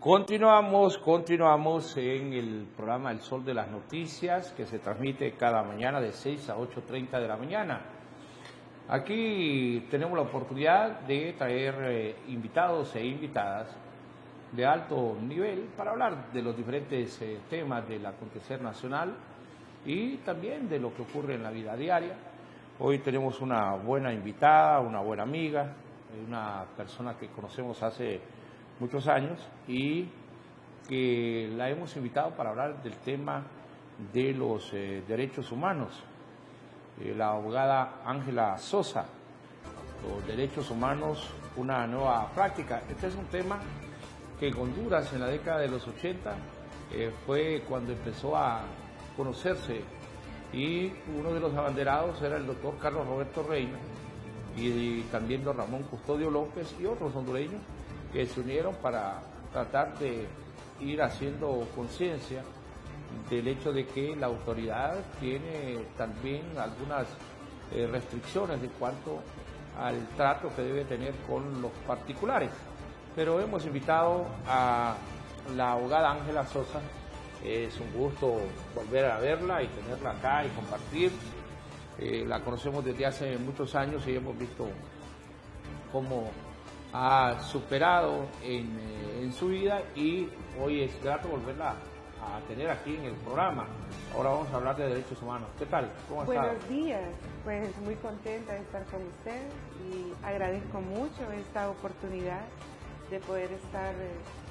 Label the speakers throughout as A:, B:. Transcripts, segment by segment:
A: Continuamos en el programa El Sol de las Noticias, que se transmite cada mañana de 6 a 8:30 de la mañana. Aquí tenemos la oportunidad de traer invitados e invitadas de alto nivel para hablar de los diferentes temas del acontecer nacional y también de lo que ocurre en la vida diaria. Hoy tenemos una buena invitada, una buena amiga, una persona que conocemos hace muchos años y que la hemos invitado para hablar del tema de los derechos humanos. La abogada Ángela Sosa, los derechos humanos, una nueva práctica. Este es un tema que en Honduras en la década de los 80 fue cuando empezó a conocerse, y uno de los abanderados era el doctor Carlos Roberto Reina y también don Ramón Custodio López y otros hondureños que se unieron para tratar de ir haciendo conciencia del hecho de que la autoridad tiene también algunas restricciones en cuanto al trato que debe tener con los particulares. Pero hemos invitado a la abogada Ángela Sosa. Es un gusto volver a verla y tenerla acá y compartir. La conocemos desde hace muchos años y hemos visto cómo ha superado en su vida, y hoy es grato volverla a tener aquí en el programa. Ahora vamos a hablar de derechos humanos. ¿Qué tal? ¿Cómo está?
B: Buenos días, pues muy contenta de estar con usted y agradezco mucho esta oportunidad de poder estar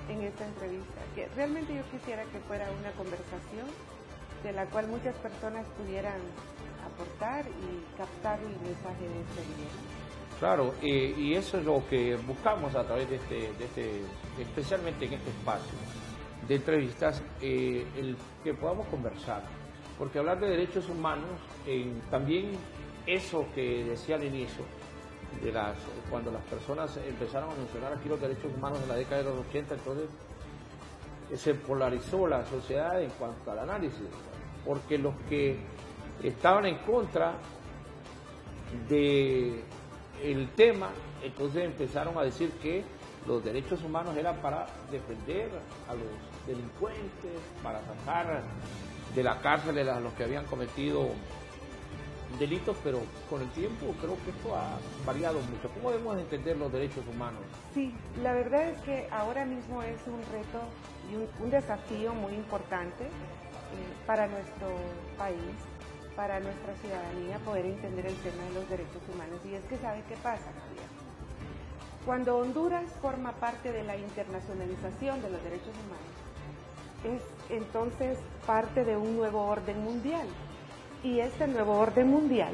B: en esta entrevista, que realmente yo quisiera que fuera una conversación de la cual muchas personas pudieran aportar y captar el mensaje de este video.
A: Claro, y eso es lo que buscamos a través de este, especialmente en este espacio de entrevistas, el que podamos conversar, porque hablar de derechos humanos, también eso que decía al inicio, cuando las personas empezaron a mencionar aquí los derechos humanos en la década de los 80, entonces se polarizó la sociedad en cuanto al análisis, porque los que estaban en contra de el tema, entonces empezaron a decir que los derechos humanos eran para defender a los delincuentes, para sacar de la cárcel a los que habían cometido delitos, pero con el tiempo creo que esto ha variado mucho. ¿Cómo debemos entender los derechos humanos?
B: Sí, la verdad es que ahora mismo es un reto y un desafío muy importante para nuestro país, para nuestra ciudadanía, poder entender el tema de los derechos humanos. Y es que ¿sabe qué pasa, Javier? Cuando Honduras forma parte de la internacionalización de los derechos humanos, es entonces parte de un nuevo orden mundial. Y este nuevo orden mundial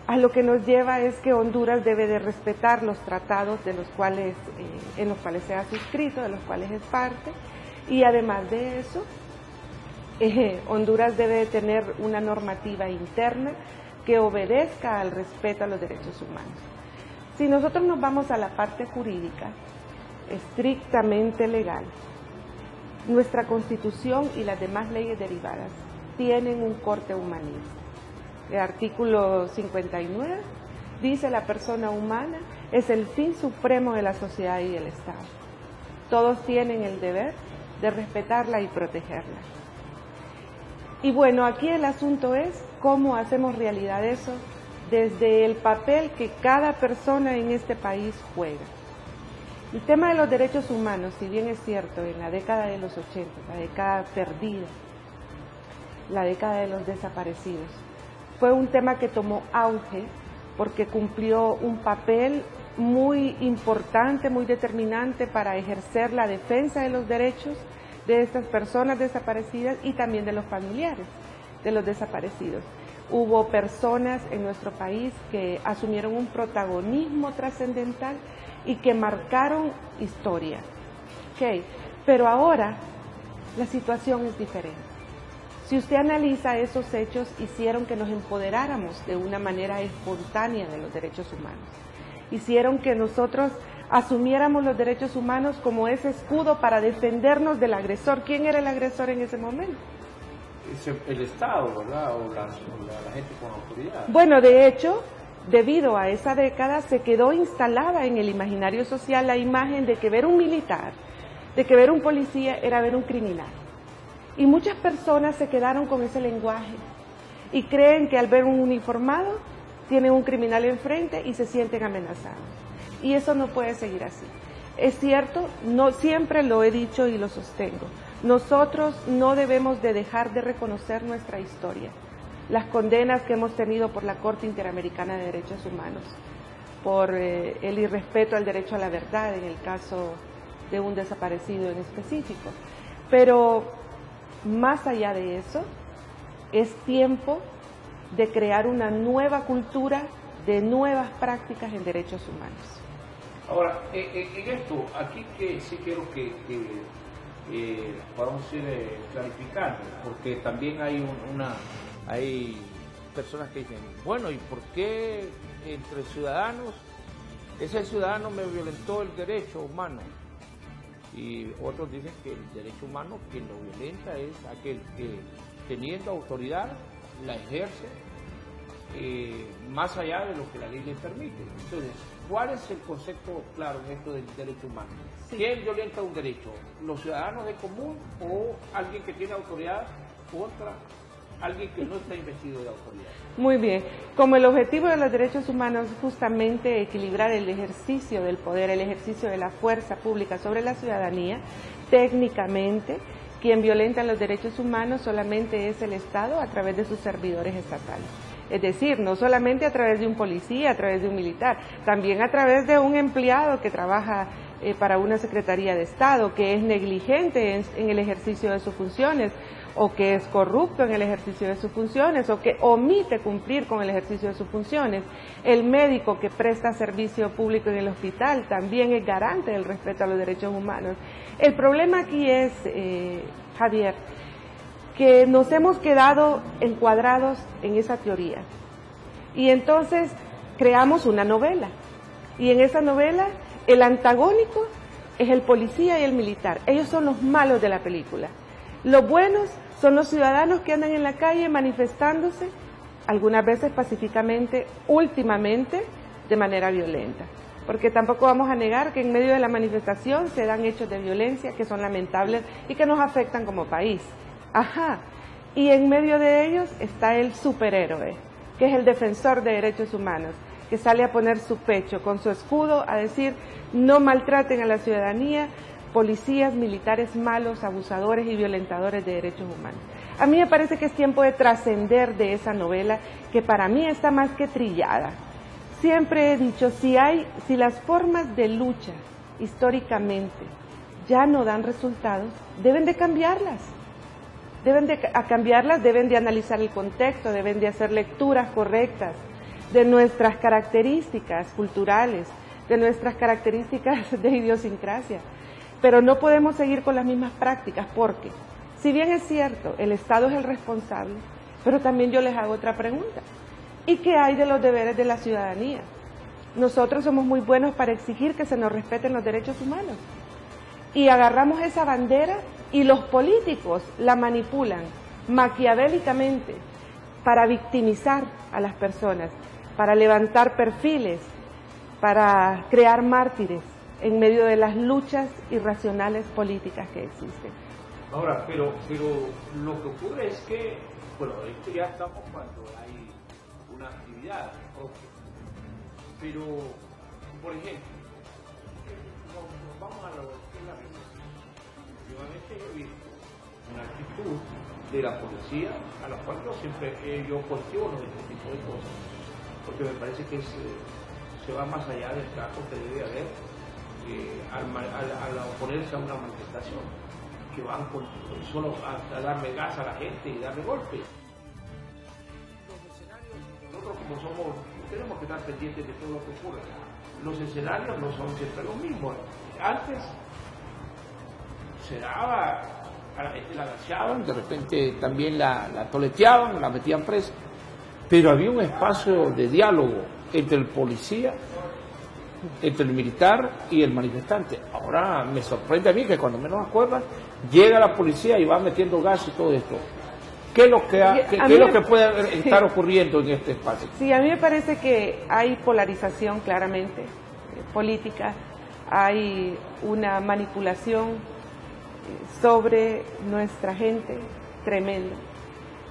B: a lo que nos lleva es que Honduras debe de respetar los tratados de los cuales, en los cuales se ha suscrito, de los cuales es parte, y además de eso, Honduras debe de tener una normativa interna que obedezca al respeto a los derechos humanos. Si nosotros nos vamos a la parte jurídica, estrictamente legal, nuestra Constitución y las demás leyes derivadas tienen un corte humanista. El artículo 59 dice: la persona humana es el fin supremo de la sociedad y del Estado. Todos tienen el deber de respetarla y protegerla. Y bueno, aquí el asunto es cómo hacemos realidad eso desde el papel que cada persona en este país juega. El tema de los derechos humanos, si bien es cierto, en la década de los 80, la década perdida, la década de los desaparecidos, fue un tema que tomó auge porque cumplió un papel muy importante, muy determinante para ejercer la defensa de los derechos de estas personas desaparecidas y también de los familiares de los desaparecidos. Hubo personas en nuestro país que asumieron un protagonismo trascendental y que marcaron historia. Okay. Pero ahora la situación es diferente. Si usted analiza, esos hechos hicieron que nos empoderáramos de una manera espontánea de los derechos humanos. Hicieron que nosotros asumiéramos los derechos humanos como ese escudo para defendernos del agresor. ¿Quién era el agresor en ese momento?
A: El Estado, ¿verdad? O la gente con autoridad.
B: Bueno, de hecho, debido a esa década se quedó instalada en el imaginario social la imagen de que ver un militar de que ver un policía era ver un criminal. Y muchas personas se quedaron con ese lenguaje y creen que al ver un uniformado tienen un criminal enfrente y se sienten amenazados. Y eso no puede seguir así. Es cierto, no siempre lo he dicho y lo sostengo. Nosotros no debemos de dejar de reconocer nuestra historia. Las condenas que hemos tenido por la Corte Interamericana de Derechos Humanos, por el irrespeto al derecho a la verdad en el caso de un desaparecido en específico. Pero más allá de eso, es tiempo de crear una nueva cultura de nuevas prácticas en derechos humanos.
A: Ahora, en esto, aquí que sí quiero que podamos ir clarificando, porque también hay personas que dicen, bueno, ¿y por qué entre ciudadanos, ese ciudadano me violentó el derecho humano? Y otros dicen que el derecho humano quien lo violenta es aquel que, teniendo autoridad, la ejerce más allá de lo que la ley le permite. Entonces, ¿cuál es el concepto claro en esto del derecho humano? Sí. ¿Quién violenta un derecho? ¿Los ciudadanos de común o alguien que tiene autoridad contra alguien que no está investido de autoridad?
B: Muy bien. Como el objetivo de los derechos humanos es justamente equilibrar el ejercicio del poder, el ejercicio de la fuerza pública sobre la ciudadanía, técnicamente, quien violenta los derechos humanos solamente es el Estado a través de sus servidores estatales. Es decir, no solamente a través de un policía, a través de un militar, también a través de un empleado que trabaja para una Secretaría de Estado, que es negligente en el ejercicio de sus funciones, o que es corrupto en el ejercicio de sus funciones, o que omite cumplir con el ejercicio de sus funciones. El médico que presta servicio público en el hospital también es garante del respeto a los derechos humanos. El problema aquí es, Javier, que nos hemos quedado encuadrados en esa teoría. Y entonces creamos una novela. Y en esa novela el antagónico es el policía y el militar. Ellos son los malos de la película. Los buenos son los ciudadanos que andan en la calle manifestándose, algunas veces pacíficamente, últimamente de manera violenta. Porque tampoco vamos a negar que en medio de la manifestación se dan hechos de violencia que son lamentables y que nos afectan como país. Ajá, y en medio de ellos está el superhéroe, que es el defensor de derechos humanos, que sale a poner su pecho con su escudo a decir no maltraten a la ciudadanía, policías, militares malos, abusadores y violentadores de derechos humanos. A mí me parece que es tiempo de trascender de esa novela que para mí está más que trillada. Siempre he dicho, si las formas de lucha históricamente ya no dan resultados, deben de cambiarlas. Deben de analizar el contexto, deben de hacer lecturas correctas de nuestras características culturales, de nuestras características de idiosincrasia. Pero no podemos seguir con las mismas prácticas porque, si bien es cierto, el Estado es el responsable, pero también yo les hago otra pregunta. ¿Y qué hay de los deberes de la ciudadanía? Nosotros somos muy buenos para exigir que se nos respeten los derechos humanos. Y agarramos esa bandera y los políticos la manipulan maquiavélicamente para victimizar a las personas, para levantar perfiles, para crear mártires en medio de las luchas irracionales políticas que existen.
A: Ahora, pero lo que ocurre es que, bueno, esto ya estamos cuando hay una actividad propia, pero, por ejemplo, nos vamos a la represión. Últimamente he visto una actitud de la policía, a la cual yo cuestiono este tipo de cosas, porque me parece que se va más allá del trato que debe haber al oponerse a una manifestación, que van solo a darle gas a la gente y darle golpes. Los escenarios, nosotros como somos, tenemos que estar pendientes de todo lo que ocurre. Los escenarios no son siempre los mismos. Antes se daba, a la gente la agachaban, de repente también la toleteaban, la metían presa, pero había un espacio de diálogo entre el policía, entre el militar y el manifestante. Ahora me sorprende a mí que cuando menos acuerdas llega la policía y va metiendo gas y todo esto. ¿Qué es lo que puede estar ocurriendo en este espacio?
B: Sí, a mí me parece que hay polarización claramente política, hay una manipulación sobre nuestra gente tremendo.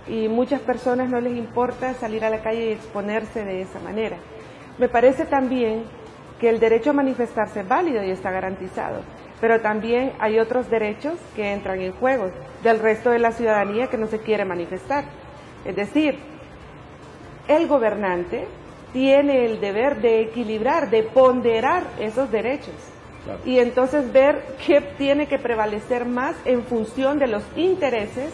B: Y muchas personas no les importa salir a la calle y exponerse de esa manera. Me parece también que el derecho a manifestarse es válido y está garantizado, pero también hay otros derechos que entran en juego del resto de la ciudadanía que no se quiere manifestar. Es decir, el gobernante tiene el deber de equilibrar, de ponderar esos derechos. Claro. Y entonces ver qué tiene que prevalecer más en función de los intereses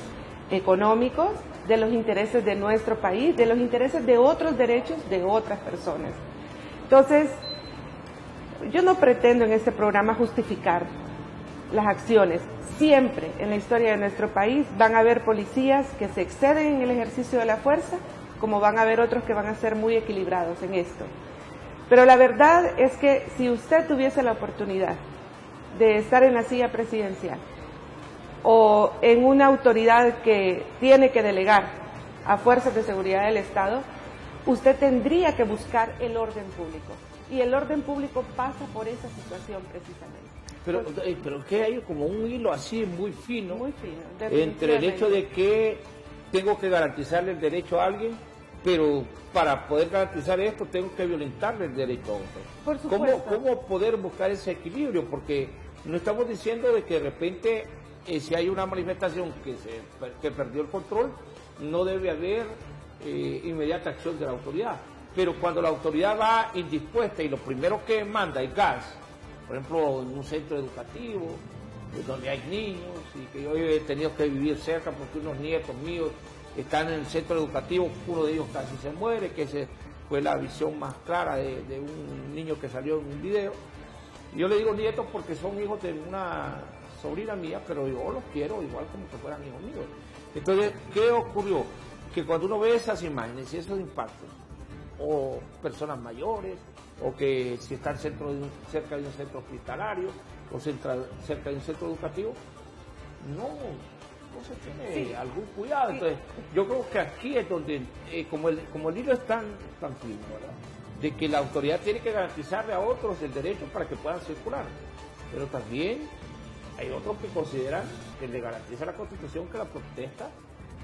B: económicos, de los intereses de nuestro país, de los intereses de otros derechos de otras personas. Entonces, yo no pretendo en este programa justificar las acciones. Siempre en la historia de nuestro país van a haber policías que se exceden en el ejercicio de la fuerza, como van a haber otros que van a ser muy equilibrados en esto. Pero la verdad es que si usted tuviese la oportunidad de estar en la silla presidencial o en una autoridad que tiene que delegar a fuerzas de seguridad del Estado, usted tendría que buscar el orden público. Y el orden público pasa por esa situación precisamente.
A: Pero que hay como un hilo así muy fino entre el hecho
B: definitivamente.
A: de que tengo que garantizarle el derecho a alguien, pero para poder garantizar esto tengo que violentarle el derecho a otro.
B: Por supuesto.
A: ¿Cómo poder buscar ese equilibrio? Porque no estamos diciendo de que de repente si hay una manifestación que perdió el control, no debe haber inmediata acción de la autoridad. Pero cuando la autoridad va indispuesta y lo primero que manda es gas, por ejemplo, en un centro educativo, donde hay niños, y que yo he tenido que vivir cerca porque unos nietos míos están en el centro educativo, uno de ellos casi se muere, que esa fue la visión más clara de un niño que salió en un video. Y yo le digo nietos porque son hijos de una sobrina mía, pero yo los quiero igual como que fueran hijos míos. Entonces, ¿qué ocurrió? Que cuando uno ve esas imágenes y esos impactos, o personas mayores, o que si están cerca de un centro hospitalario, o cerca de un centro educativo, no se tiene algún cuidado. Entonces, yo creo que aquí es donde, como el hilo es tan fino, ¿verdad?, de que la autoridad tiene que garantizarle a otros el derecho para que puedan circular, pero también hay otros que consideran que le garantiza la Constitución que la protesta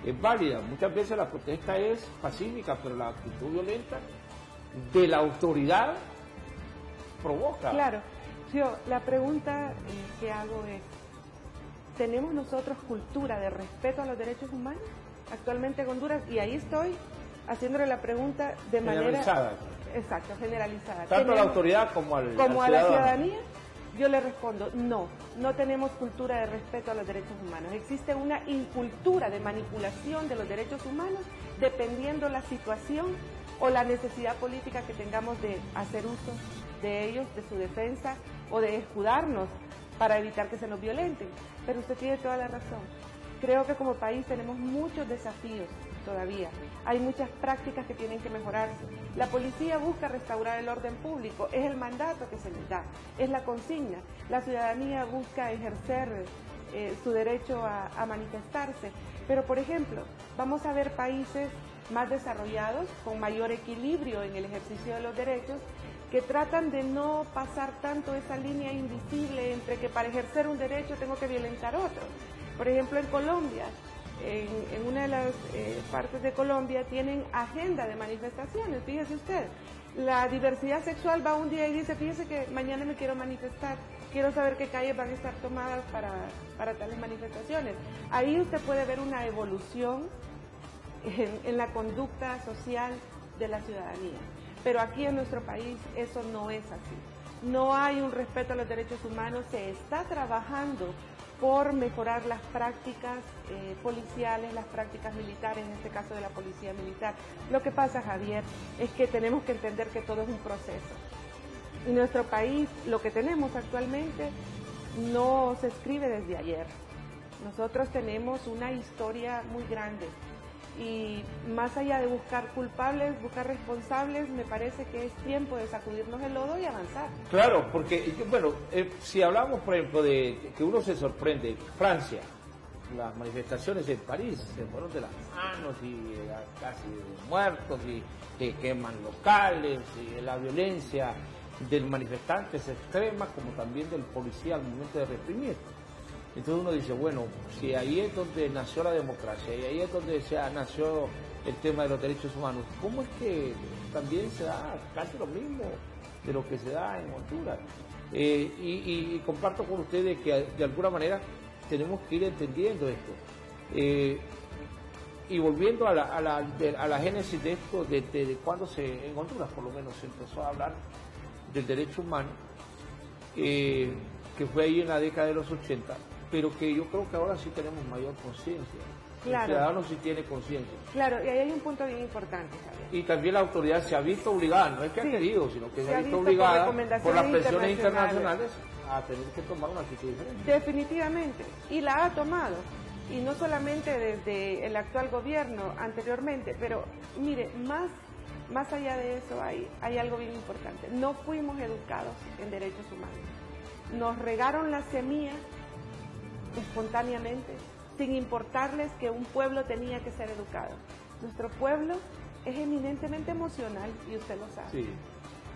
A: es válida. Muchas veces la protesta es pacífica, pero la actitud violenta de la autoridad provoca.
B: Claro, yo la pregunta que hago es, ¿tenemos nosotros cultura de respeto a los derechos humanos actualmente en Honduras? Y ahí estoy haciéndole la pregunta de manera...
A: Generalizada.
B: Exacto, generalizada.
A: Tanto a la autoridad como al
B: a la ciudadanía. Yo le respondo, no tenemos cultura de respeto a los derechos humanos. Existe una incultura de manipulación de los derechos humanos dependiendo la situación o la necesidad política que tengamos de hacer uso de ellos, de su defensa o de escudarnos para evitar que se nos violenten. Pero usted tiene toda la razón. Creo que como país tenemos muchos desafíos todavía. Hay muchas prácticas que tienen que mejorarse. La policía busca restaurar el orden público, es el mandato que se les da, es la consigna. La ciudadanía busca ejercer su derecho a manifestarse. Pero, por ejemplo, vamos a ver países más desarrollados, con mayor equilibrio en el ejercicio de los derechos, que tratan de no pasar tanto esa línea invisible entre que para ejercer un derecho tengo que violentar otro. Por ejemplo, en Colombia, en una de las partes de Colombia tienen agenda de manifestaciones, fíjese usted. La diversidad sexual va un día y dice, fíjese que mañana me quiero manifestar, quiero saber qué calles van a estar tomadas para tales manifestaciones. Ahí usted puede ver una evolución en la conducta social de la ciudadanía. Pero aquí en nuestro país eso no es así. No hay un respeto a los derechos humanos, se está trabajando por mejorar las prácticas policiales, las prácticas militares, en este caso de la policía militar. Lo que pasa, Javier, es que tenemos que entender que todo es un proceso. Y nuestro país, lo que tenemos actualmente, no se escribe desde ayer. Nosotros tenemos una historia muy grande. Y más allá de buscar culpables, buscar responsables, me parece que es tiempo de sacudirnos el lodo y avanzar.
A: Claro, porque, bueno, si hablamos, por ejemplo, de que uno se sorprende, Francia, las manifestaciones en París se fueron de las manos y casi muertos y que queman locales, y la violencia del manifestante es extrema, como también del policía al momento de reprimir. Entonces uno dice, bueno, si ahí es donde nació la democracia y ahí es donde nació el tema de los derechos humanos, ¿cómo es que también se da casi lo mismo de lo que se da en Honduras? Y comparto con ustedes que de alguna manera tenemos que ir entendiendo esto. Y volviendo a la génesis de esto, de cuando en Honduras por lo menos se empezó a hablar del derecho humano, que fue ahí en la década de los 80, pero que yo creo que ahora sí tenemos mayor conciencia.
B: Claro.
A: El ciudadano sí tiene conciencia.
B: Claro, y ahí hay un punto bien importante, Javier.
A: Y también la autoridad se ha visto obligada, no es que ha querido, sino que se ha visto
B: por
A: obligada
B: recomendaciones
A: por las presiones internacionales a tener que tomar una actitud diferente.
B: Definitivamente, y la ha tomado. Y no solamente desde el actual gobierno, anteriormente, pero mire, más allá de eso hay algo bien importante. No fuimos educados en derechos humanos. Nos regaron la semilla espontáneamente, sin importarles que un pueblo tenía que ser educado. Nuestro pueblo es eminentemente emocional y usted lo sabe.
A: Sí.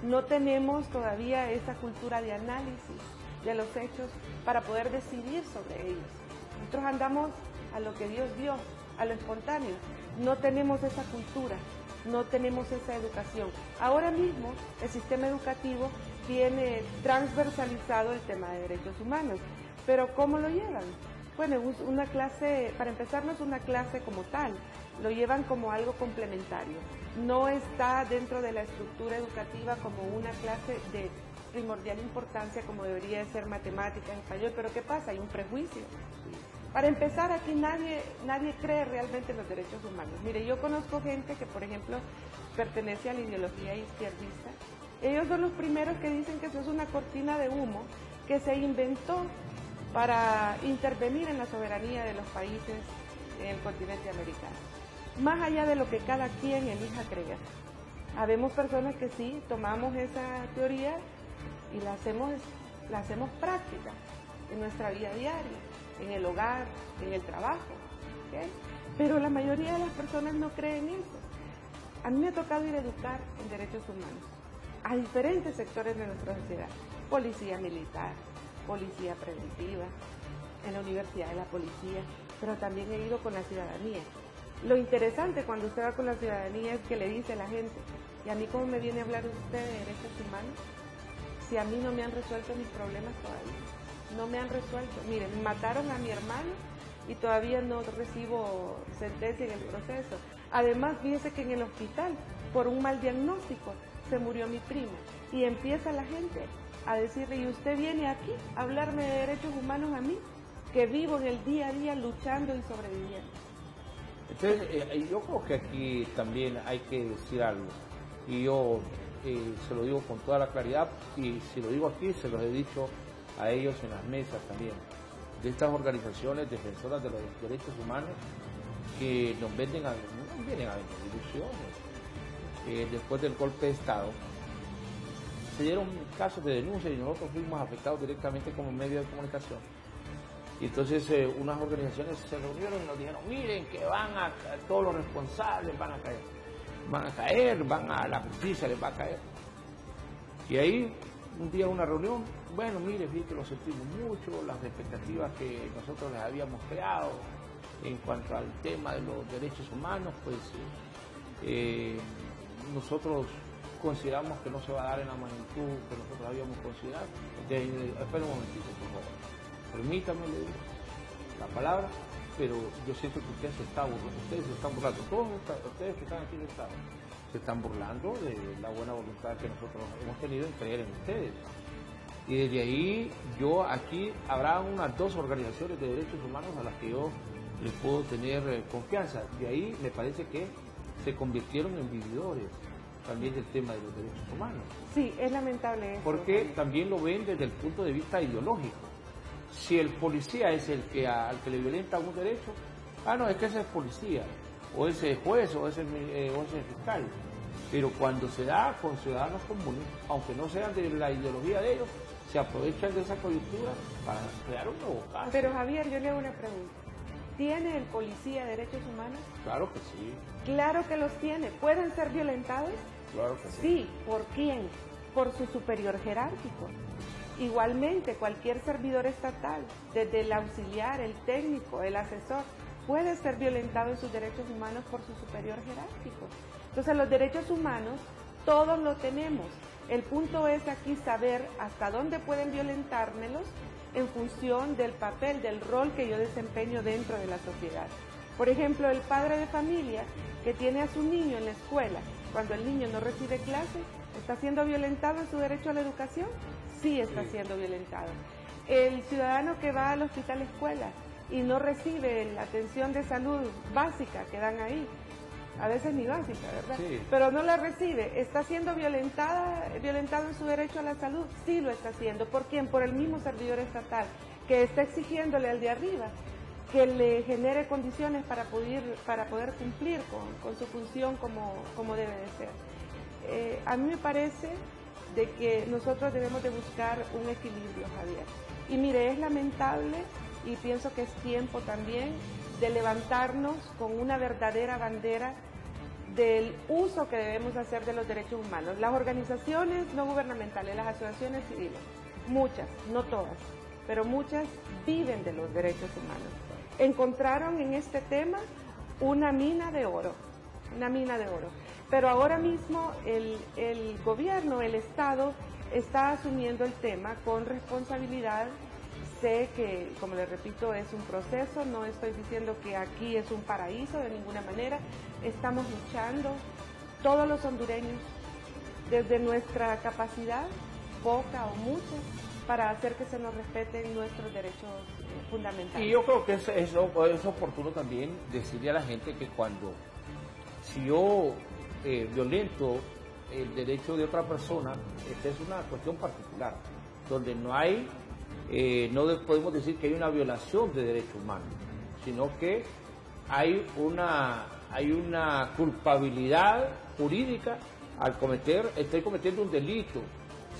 B: No tenemos todavía esa cultura de análisis de los hechos para poder decidir sobre ellos. Nosotros andamos a lo que Dios dio, a lo espontáneo. No tenemos esa cultura, no tenemos esa educación. Ahora mismo el sistema educativo tiene transversalizado el tema de derechos humanos, pero ¿cómo lo llevan? Bueno, una clase, para empezar, no es una clase como tal, lo llevan como algo complementario. No está dentro de la estructura educativa como una clase de primordial importancia como debería de ser matemáticas, español, pero ¿qué pasa? Hay un prejuicio. Para empezar, aquí nadie cree realmente en los derechos humanos. Mire, yo conozco gente que, por ejemplo, pertenece a la ideología izquierdista. Ellos son los primeros que dicen que eso es una cortina de humo que se inventó para intervenir en la soberanía de los países en el continente americano. Más allá de lo que cada quien elija creer. Habemos personas que sí, tomamos esa teoría y la hacemos práctica en nuestra vida diaria, en el hogar, en el trabajo, ¿okay? Pero la mayoría de las personas no creen eso. A mí me ha tocado ir a educar en derechos humanos a diferentes sectores de nuestra sociedad, policía militar, policía preventiva, en la universidad de la policía, pero también he ido con la ciudadanía. Lo interesante cuando usted va con la ciudadanía es que le dice a la gente, ¿y a mí cómo me viene a hablar usted de derechos humanos? Si a mí no me han resuelto mis problemas todavía. No me han resuelto. Miren, mataron a mi hermano y todavía no recibo sentencia en el proceso. Además, fíjese que en el hospital, por un mal diagnóstico, se murió mi prima. Y empieza la gente a decirle, ¿y usted viene aquí a hablarme de derechos humanos a mí? Que vivo en el día a día luchando y sobreviviendo.
A: Entonces, yo creo que aquí también hay que decir algo. Y yo se lo digo con toda la claridad, y si lo digo aquí, se los he dicho a ellos en las mesas también, de estas organizaciones defensoras de los derechos humanos que nos vienen a vender ilusiones. Después del golpe de Estado se dieron casos de denuncia y nosotros fuimos afectados directamente como medio de comunicación. Y entonces unas organizaciones se reunieron y nos dijeron, miren que todos los responsables van a caer, la justicia les va a caer. Y ahí un día una reunión, bueno, mire, fíjate que lo sentimos mucho, las expectativas que nosotros les habíamos creado en cuanto al tema de los derechos humanos, pues nosotros consideramos que no se va a dar en la magnitud que nosotros habíamos considerado. Espera un momentito, por favor. Permítame, le digo la palabra, pero yo siento que ustedes se están burlando, todos ustedes que están aquí en el Estado, se están burlando de la buena voluntad que nosotros hemos tenido en creer en ustedes. Y desde ahí, aquí habrá unas 2 organizaciones de derechos humanos a las que yo les puedo tener confianza. De ahí me parece que se convirtieron en vividores también del tema de los derechos humanos.
B: Sí, es lamentable eso.
A: Porque también lo ven desde el punto de vista ideológico. Si el policía es el que al que le violenta un derecho, no, es que ese es policía, o ese juez, o ese fiscal. Pero cuando se da con ciudadanos comunes, aunque no sean de la ideología de ellos, se aprovechan de esa coyuntura para crear un nuevo caso.
B: Pero Javier, yo le hago una pregunta. ¿Tiene el policía derechos humanos?
A: Claro que sí.
B: Claro que los tiene. ¿Pueden ser violentados?
A: Claro que sí.
B: Sí, ¿por quién? Por su superior jerárquico. Igualmente, cualquier servidor estatal, desde el auxiliar, el técnico, el asesor, puede ser violentado en sus derechos humanos por su superior jerárquico. Entonces, los derechos humanos todos lo tenemos. El punto es aquí saber hasta dónde pueden violentármelos en función del papel, del rol que yo desempeño dentro de la sociedad. Por ejemplo, el padre de familia que tiene a su niño en la escuela, cuando el niño no recibe clases, ¿está siendo violentado en su derecho a la educación? Sí está siendo violentado. El ciudadano que va al hospital escuela y no recibe la atención de salud básica que dan ahí, a veces ni básica, ¿verdad?
A: Sí.
B: Pero no la recibe, ¿está siendo violentado en su derecho a la salud? Sí lo está haciendo. ¿Por quién? Por el mismo servidor estatal, que está exigiéndole al de arriba que le genere condiciones para poder cumplir con su función como debe de ser. A mí me parece de que nosotros debemos de buscar un equilibrio, Javier. Y mire, es lamentable y pienso que es tiempo también de levantarnos con una verdadera bandera del uso que debemos hacer de los derechos humanos. Las organizaciones no gubernamentales, las asociaciones civiles, muchas, no todas, pero muchas viven de los derechos humanos. Encontraron en este tema una mina de oro, pero ahora mismo el gobierno, el Estado, está asumiendo el tema con responsabilidad. Sé que, como les repito, es un proceso, no estoy diciendo que aquí es un paraíso de ninguna manera, estamos luchando, todos los hondureños, desde nuestra capacidad, poca o mucha, para hacer que se nos respeten nuestros derechos fundamentales.
A: Y yo creo que es oportuno también decirle a la gente que si yo violento el derecho de otra persona, esta es una cuestión particular, donde no podemos decir que hay una violación de derechos humanos, sino que hay una culpabilidad jurídica estoy cometiendo un delito.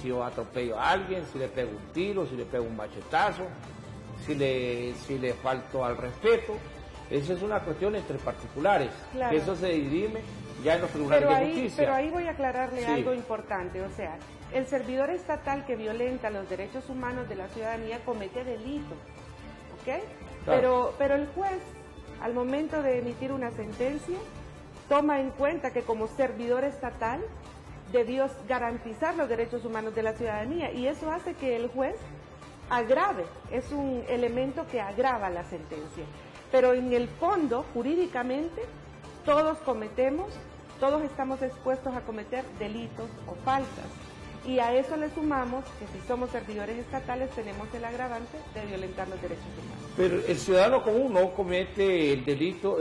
A: Si yo atropello a alguien, si le pego un tiro, si le pego un machetazo, si le falto al respeto, esa es una cuestión entre particulares,
B: claro.
A: Que eso se dirime ya en los tribunales de justicia.
B: Pero ahí voy a aclararle algo importante, o sea, el servidor estatal que violenta los derechos humanos de la ciudadanía comete delito, ¿ok? Claro. Pero el juez, al momento de emitir una sentencia, toma en cuenta que como servidor estatal debió garantizar los derechos humanos de la ciudadanía y eso hace que el juez agrave, es un elemento que agrava la sentencia. Pero en el fondo, jurídicamente, todos estamos expuestos a cometer delitos o faltas. Y a eso le sumamos que si somos servidores estatales tenemos el agravante de violentar los derechos humanos.
A: Pero el ciudadano común no comete el delito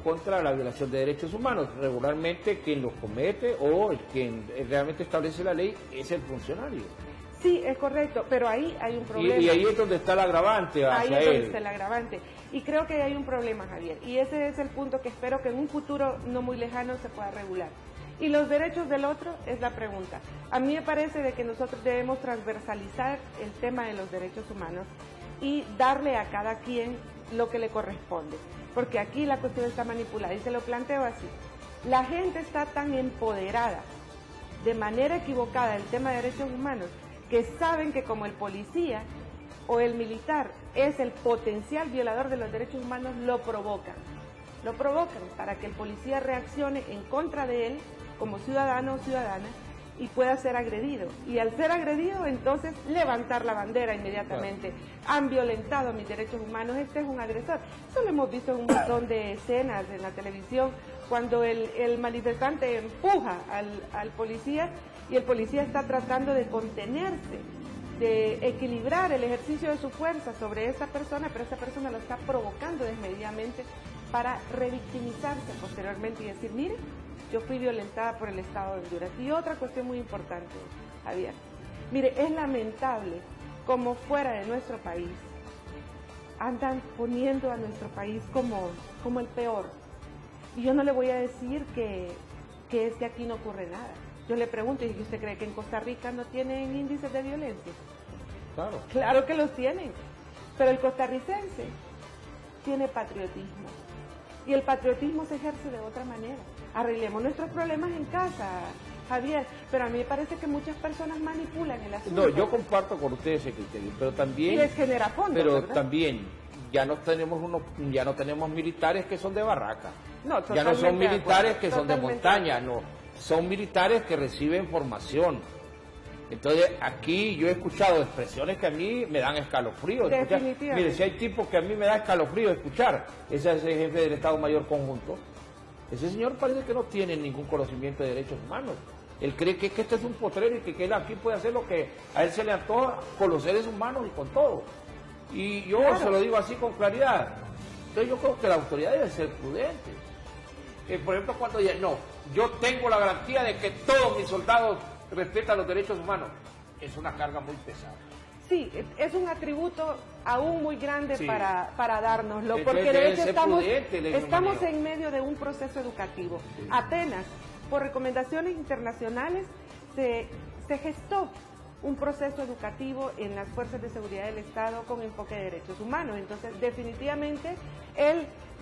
A: contra la violación de derechos humanos. Regularmente quien los comete o quien realmente establece la ley es el funcionario.
B: Sí, es correcto, pero ahí hay un problema.
A: Y ahí es donde está el agravante hacia él.
B: Ahí es donde está el agravante. Y creo que hay un problema, Javier. Y ese es el punto que espero que en un futuro no muy lejano se pueda regular. Y los derechos del otro es la pregunta. A mí me parece de que nosotros debemos transversalizar el tema de los derechos humanos y darle a cada quien lo que le corresponde. Porque aquí la cuestión está manipulada y se lo planteo así. La gente está tan empoderada de manera equivocada del tema de derechos humanos que saben que como el policía o el militar es el potencial violador de los derechos humanos, lo provocan para que el policía reaccione en contra de él como ciudadano o ciudadana y pueda ser agredido. Y al ser agredido, entonces levantar la bandera inmediatamente. Han violentado mis derechos humanos, este es un agresor. Eso lo hemos visto en un montón de escenas en la televisión, cuando el manifestante empuja al policía y el policía está tratando de contenerse, de equilibrar el ejercicio de su fuerza sobre esa persona, pero esa persona lo está provocando desmedidamente para revictimizarse posteriormente y decir, mire, yo fui violentada por el Estado de Honduras. Y otra cuestión muy importante, Javier, mire, es lamentable como fuera de nuestro país andan poniendo a nuestro país como el peor. Y yo no le voy a decir que es que aquí no ocurre nada. Yo le pregunto, ¿y usted cree que en Costa Rica no tienen índices de violencia?
A: Claro.
B: Claro que los tienen, pero el costarricense tiene patriotismo. Y el patriotismo se ejerce de otra manera. Arreglemos nuestros problemas en casa, Javier, pero a mí me parece que muchas personas manipulan el asunto.
A: No, yo comparto con ustedes ese criterio, pero también...
B: Y les genera fondos,
A: pero
B: ¿verdad?
A: también, ya no tenemos militares que son de barraca.
B: No,
A: ya no son militares que son de
B: totalmente.
A: montaña, no. Son militares que reciben formación. Entonces, aquí yo he escuchado expresiones que a mí me dan escalofrío.
B: Definitivamente.
A: Mire, si hay tipos que a mí me da escalofrío escuchar, ese es el jefe del Estado Mayor Conjunto. Ese señor parece que no tiene ningún conocimiento de derechos humanos. Él cree que este es un potrero y que él aquí puede hacer lo que a él se le antoja con los seres humanos y con todo. Y yo se lo digo así con claridad. Entonces yo creo que la autoridad debe ser prudente. Por ejemplo, cuando dice, no, yo tengo la garantía de que todos mis soldados respetan los derechos humanos, es una carga muy pesada.
B: Sí, es un atributo aún muy grande
A: Sí.
B: para dárnoslo,
A: Entonces,
B: porque de
A: debe
B: hecho
A: ser prudente,
B: estamos en medio de un proceso educativo.
A: Sí.
B: Apenas, por recomendaciones internacionales, se gestó un proceso educativo en las fuerzas de seguridad del Estado con enfoque de derechos humanos. Entonces, definitivamente,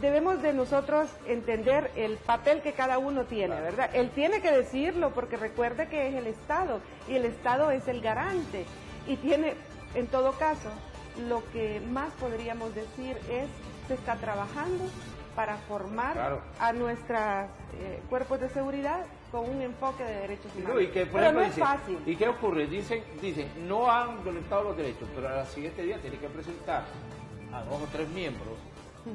B: debemos de nosotros entender el papel que cada uno tiene,
A: Claro.
B: ¿verdad? Él tiene que decirlo, porque recuerde que es el Estado, y el Estado es el garante, y tiene, en todo caso, lo que más podríamos decir es, se está trabajando para formar
A: Claro.
B: a nuestros cuerpos de seguridad con un enfoque de derechos humanos.
A: No, y que, por
B: pero
A: ejemplo,
B: no es fácil.
A: ¿Y qué ocurre? Dicen, no han violentado los derechos, pero al siguiente día tiene que presentar a 2 o 3 miembros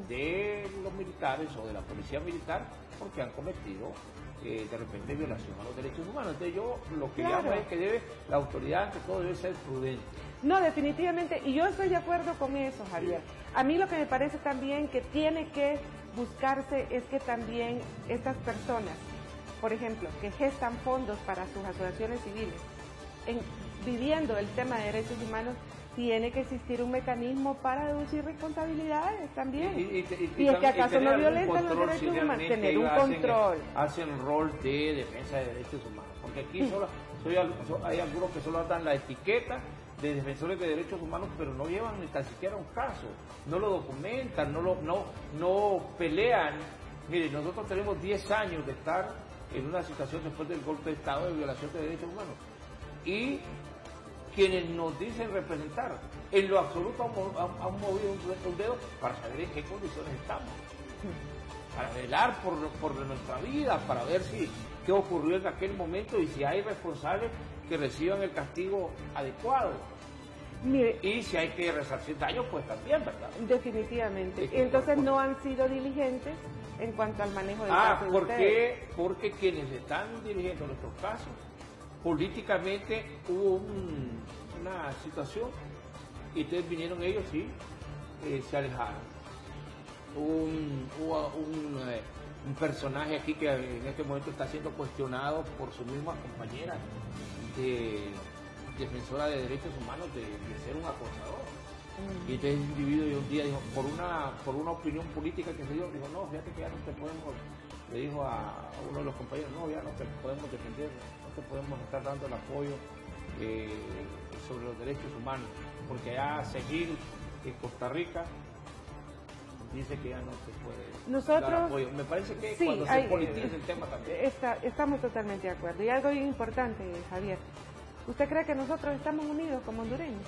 A: de los militares o de la policía militar porque han cometido de repente violación a los derechos humanos. Entonces yo lo que
B: Claro.
A: llamo es que la autoridad ante todo debe ser prudente.
B: No, definitivamente, y yo estoy de acuerdo con eso, Javier. A mí lo que me parece también que tiene que buscarse es que también estas personas, por ejemplo, que gestan fondos para sus asociaciones civiles, viviendo el tema de derechos humanos, tiene que existir un mecanismo para deducir responsabilidades también. Y es que acaso no violentan los derechos humanos, tener un control.
A: Hacen rol de defensa de derechos humanos, porque aquí hay algunos que solo dan la etiqueta de defensores de derechos humanos, pero no llevan ni tan siquiera un caso, no lo documentan, no pelean. Mire, nosotros tenemos 10 años de estar en una situación después del golpe de Estado de violación de derechos humanos. Y quienes nos dicen representar, en lo absoluto han movido un dedo para saber en qué condiciones estamos, para velar por nuestra vida, para ver qué ocurrió en aquel momento y si hay responsables que reciban el castigo adecuado.
B: Mire,
A: Y si hay que resarcir daños, pues también, ¿verdad?
B: definitivamente. Entonces no han sido diligentes en cuanto al manejo del caso de
A: ¿por
B: ustedes.
A: qué? Porque quienes están dirigiendo nuestros casos, políticamente hubo una situación y entonces vinieron ellos y se alejaron. Hubo un personaje aquí que en este momento está siendo cuestionado por su misma compañera defensora de derechos humanos de ser un acosador. Y entonces el individuo y un día dijo, por una opinión política que se dio, dijo, no, fíjate que ya no te podemos, le dijo a uno de los compañeros, no, ya no te podemos defender, no te podemos estar dando el apoyo sobre los derechos humanos, porque allá seguir en Costa Rica dice que ya no se puede dar apoyo. Me parece que
B: sí,
A: cuando se politiza el tema también.
B: Estamos totalmente de acuerdo. Y algo bien importante, Javier, ¿usted cree que nosotros estamos unidos como hondureños?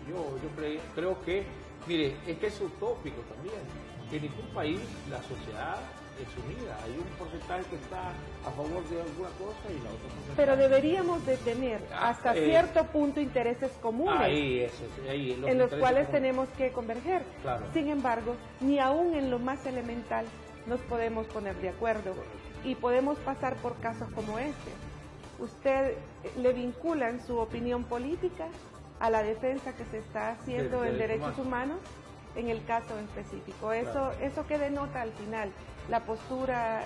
A: Yo creo que, mire, es que es utópico también. En ningún país la sociedad es unida. Hay un porcentaje que está a favor de alguna cosa y la otra porcentaje.
B: Pero deberíamos de tener hasta cierto punto intereses comunes en los cuales tenemos que converger.
A: Claro.
B: Sin embargo, ni aún en lo más elemental nos podemos poner de acuerdo y podemos pasar por casos como este. Usted le vinculan su opinión política a la defensa que se está haciendo en derechos humanos en el caso específico. Eso que denota al final la postura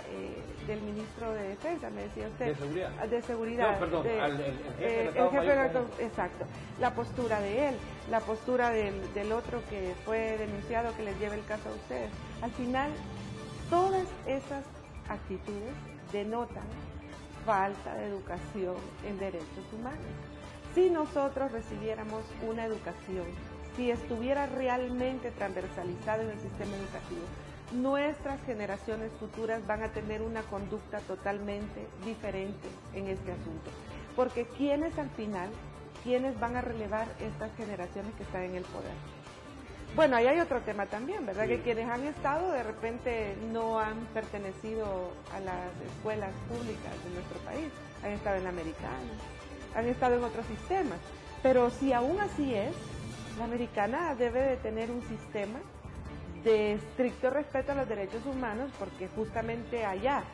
B: del ministro de Defensa, me decía usted.
A: De seguridad.
B: De seguridad.
A: No, perdón, el
B: jefe de exacto. La postura de él, la postura del otro que fue denunciado que les lleva el caso a ustedes. Al final, todas esas actitudes denotan falta de educación en derechos humanos. Si nosotros recibiéramos una educación, si estuviera realmente transversalizado en el sistema educativo, nuestras generaciones futuras van a tener una conducta totalmente diferente en este asunto. Porque ¿quiénes al final, quiénes van a relevar estas generaciones que están en el poder? Bueno, ahí hay otro tema también, ¿verdad? Sí. Que quienes han estado de repente no han pertenecido a las escuelas públicas de nuestro país, han estado en la americana, han estado en otros sistemas, pero si aún así es, la americana debe de tener un sistema de estricto respeto a los derechos humanos, porque justamente allá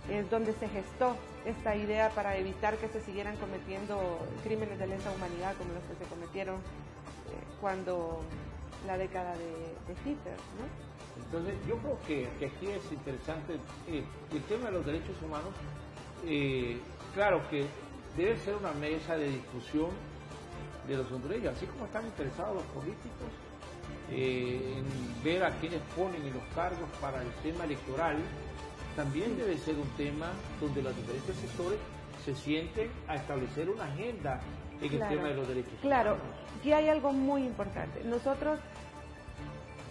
B: es donde se gestó esta idea para evitar que se siguieran cometiendo crímenes de lesa humanidad como los que se cometieron cuando la década de Hitler, ¿no?
A: Entonces yo creo que aquí es interesante el tema de los derechos humanos. Claro que debe ser una mesa de discusión de los hondureños, así como están interesados los políticos en ver a quienes ponen en los cargos para el tema electoral. También debe ser un tema donde los diferentes sectores se sienten a establecer una agenda en el tema de los derechos humanos.
B: Claro, y hay algo muy importante. Nosotros,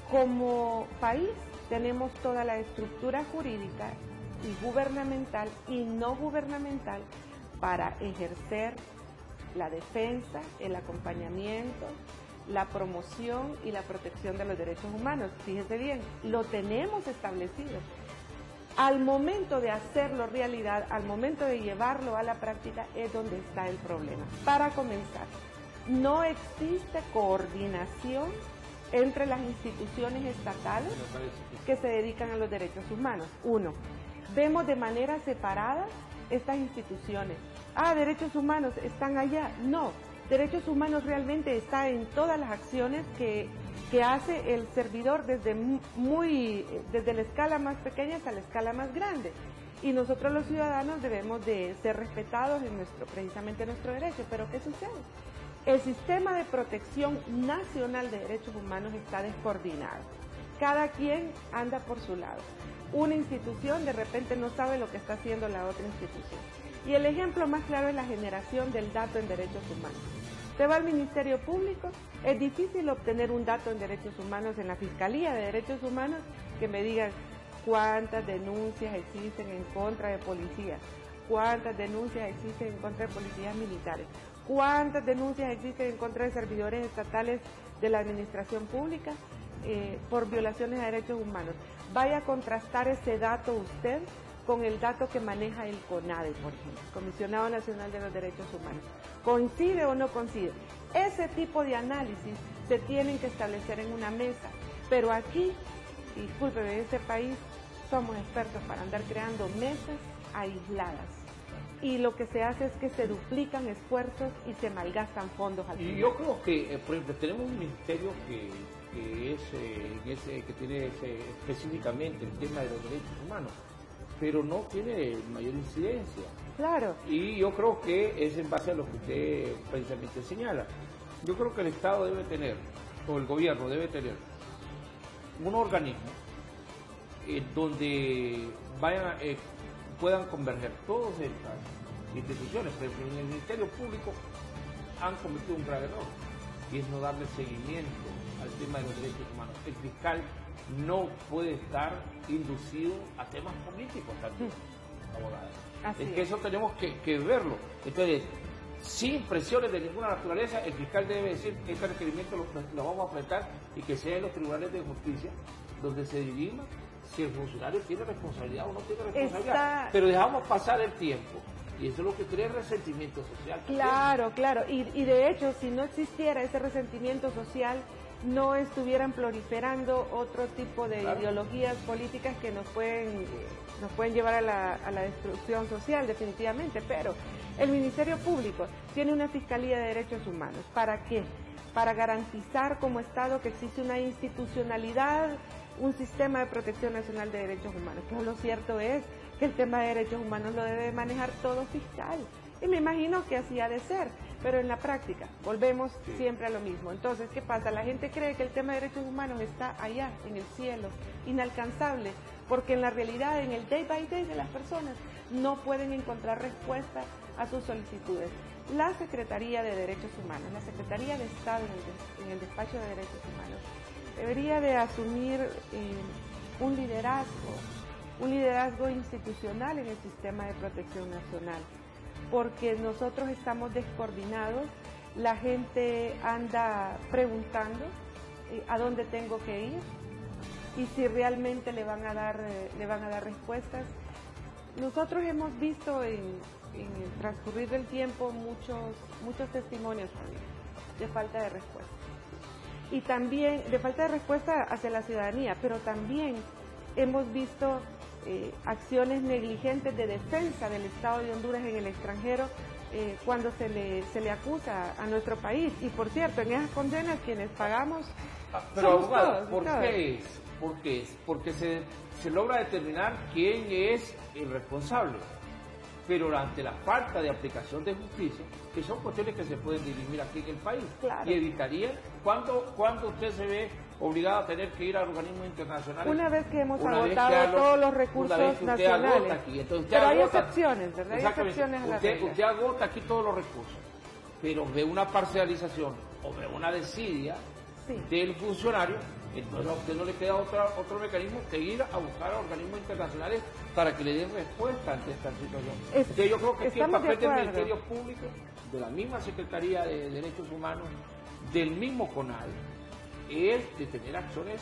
B: como país, tenemos toda la estructura jurídica y gubernamental y no gubernamental para ejercer la defensa, el acompañamiento, la promoción y la protección de los derechos humanos. Fíjese bien, lo tenemos establecido. Al momento de hacerlo realidad, al momento de llevarlo a la práctica, es donde está el problema. Para comenzar, no existe coordinación entre las instituciones estatales que se dedican a los derechos humanos. Uno, vemos de manera separada estas instituciones. Derechos humanos están allá. No, derechos humanos realmente está en todas las acciones que hace el servidor desde la escala más pequeña hasta la escala más grande. Y nosotros los ciudadanos debemos de ser respetados en precisamente nuestro derecho. Pero ¿qué sucede? El sistema de protección nacional de derechos humanos está descoordinado. Cada quien anda por su lado. Una institución de repente no sabe lo que está haciendo la otra institución. Y el ejemplo más claro es la generación del dato en derechos humanos. Usted va al Ministerio Público, es difícil obtener un dato en derechos humanos en la Fiscalía de Derechos Humanos que me digan cuántas denuncias existen en contra de policías, cuántas denuncias existen en contra de policías militares, cuántas denuncias existen en contra de servidores estatales de la administración pública por violaciones a derechos humanos. Vaya a contrastar ese dato usted con el dato que maneja el CONADE, por ejemplo, Comisionado Nacional de los Derechos Humanos. ¿Coincide o no coincide? Ese tipo de análisis se tienen que establecer en una mesa, pero aquí, discúlpeme, en este país somos expertos para andar creando mesas aisladas. Y lo que se hace es que se duplican esfuerzos y se malgastan fondos al final.
A: Y yo creo que, por ejemplo, tenemos un ministerio que tiene específicamente el tema de los derechos humanos, pero no tiene mayor incidencia.
B: Claro.
A: Y yo creo que es en base a lo que usted precisamente señala. Yo creo que el Estado debe tener, o el gobierno debe tener, un organismo donde puedan converger todas estas instituciones. Pero en el Ministerio Público han cometido un grave error, y es no darle seguimiento al tema de los derechos humanos. El fiscal no puede estar inducido a temas políticos también, abogados. Es que eso tenemos que verlo. Entonces, sin presiones de ninguna naturaleza, el fiscal debe decir que este requerimiento lo vamos a apretar y que sea en los tribunales de justicia donde se dirima si el funcionario tiene responsabilidad o no tiene responsabilidad. Pero dejamos pasar el tiempo. Y eso es lo que crea resentimiento social.
B: Claro, claro. Y de hecho, si no existiera ese resentimiento social, no estuvieran proliferando otro tipo de ideologías políticas que nos pueden llevar a la destrucción social, definitivamente. Pero el Ministerio Público tiene una Fiscalía de Derechos Humanos. ¿Para qué? Para garantizar como Estado que existe una institucionalidad, un sistema de protección nacional de derechos humanos. Pero lo cierto es que el tema de derechos humanos lo debe manejar todo fiscal. Y me imagino que así ha de ser, pero en la práctica volvemos siempre a lo mismo. Entonces, ¿qué pasa? La gente cree que el tema de derechos humanos está allá, en el cielo, inalcanzable, porque en la realidad, en el day by day de las personas, no pueden encontrar respuesta a sus solicitudes. La Secretaría de Derechos Humanos, la Secretaría de Estado en el Despacho de Derechos Humanos, debería de asumir un liderazgo institucional en el sistema de protección nacional, porque nosotros estamos descoordinados, la gente anda preguntando a dónde tengo que ir y si realmente le van a dar respuestas. Nosotros hemos visto en el transcurrir del tiempo muchos testimonios de falta de respuesta. Y también de falta de respuesta hacia la ciudadanía, pero también hemos visto acciones negligentes de defensa del Estado de Honduras en el extranjero cuando se le acusa a nuestro país. Y por cierto, en esas condenas quienes pagamos
A: pero
B: somos
A: abogada,
B: todos.
A: ¿por qué es? ¿Por qué es? Porque se logra determinar quién es el responsable, pero ante la falta de aplicación de justicia, que son cuestiones que se pueden dirimir aquí en el país,
B: claro,
A: y evitaría, ¿cuándo usted se ve obligado a tener que ir a organismos internacionales?
B: Una vez que hemos agotado todos los recursos nacionales.
A: Aquí, entonces
B: pero hay excepciones, ¿verdad? Hay excepciones a la regla.
A: Usted agota aquí todos los recursos, pero ve una parcialización o ve una desidia del funcionario, entonces a usted no le queda otro mecanismo que ir a buscar a organismos internacionales para que le den respuesta ante esta situación. Entonces yo creo que aquí el papel del Ministerio Público, de la misma Secretaría de Derechos Humanos, del mismo CONADE, es de tener acciones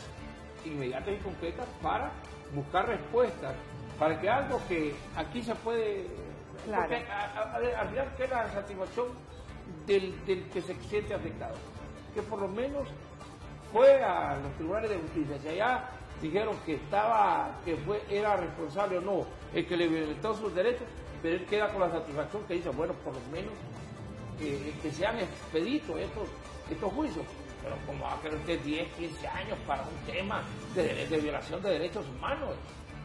A: inmediatas y concretas para buscar respuestas, para que algo que aquí se puede...
B: Claro.
A: Porque al final queda la satisfacción del que se siente afectado, que por lo menos fue a los tribunales de justicia, si allá dijeron que era responsable o no el que le violentó sus derechos, pero él queda con la satisfacción que dice, bueno, por lo menos que sean expeditos estos juicios, pero como va a querer usted 10, 15 años para un tema de violación de derechos humanos.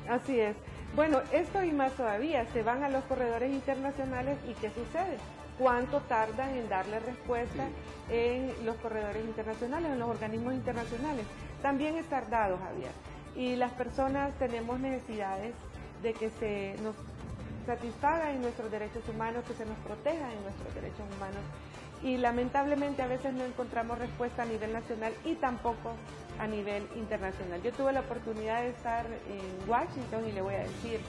B: Así es. Bueno, esto y más todavía, se van a los corredores internacionales y ¿qué sucede? ¿Cuánto tardan en darle respuesta en los corredores internacionales, en los organismos internacionales? También es tardado, Javier. Y las personas tenemos necesidades de que se nos satisfagan en nuestros derechos humanos, que se nos protejan en nuestros derechos humanos. Y lamentablemente a veces no encontramos respuesta a nivel nacional y tampoco a nivel internacional. Yo tuve la oportunidad de estar en Washington y le voy a decir,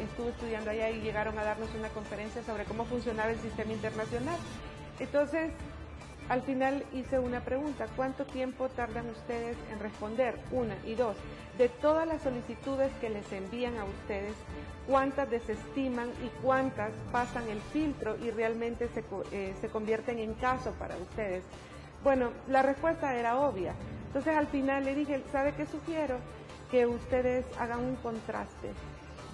B: estuve estudiando allá y llegaron a darnos una conferencia sobre cómo funcionaba el sistema internacional. Entonces, al final hice una pregunta, ¿cuánto tiempo tardan ustedes en responder? Una, y dos, de todas las solicitudes que les envían a ustedes, ¿cuántas desestiman y cuántas pasan el filtro y realmente se convierten en caso para ustedes? Bueno, la respuesta era obvia. Entonces al final le dije, ¿sabe qué sugiero? Que ustedes hagan un contraste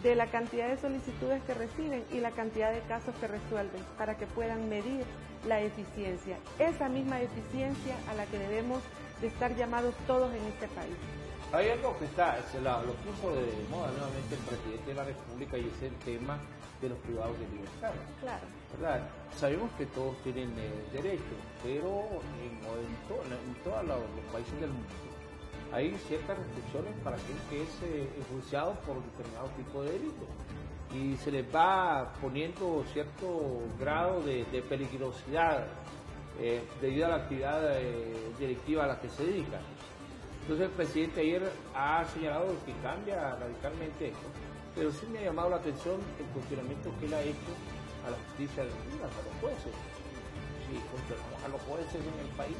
B: de la cantidad de solicitudes que reciben y la cantidad de casos que resuelven para que puedan medir la eficiencia, esa misma eficiencia a la que debemos de estar llamados todos en este país.
A: Hay algo que lo puso de moda nuevamente el presidente de la República y es el tema de los privados de libertad.
B: Claro.
A: ¿Verdad? Sabemos que todos tienen derechos, pero en todos los países del mundo hay ciertas restricciones para aquel que es enjuiciado por determinado tipo de delito y se les va poniendo cierto grado de peligrosidad debido a la actividad delictiva a la que se dedican. Entonces el presidente ayer ha señalado que cambia radicalmente esto, pero sí me ha llamado la atención el cuestionamiento que él ha hecho a la justicia de Honduras, a los jueces. Si cuestionamos a los jueces en el país,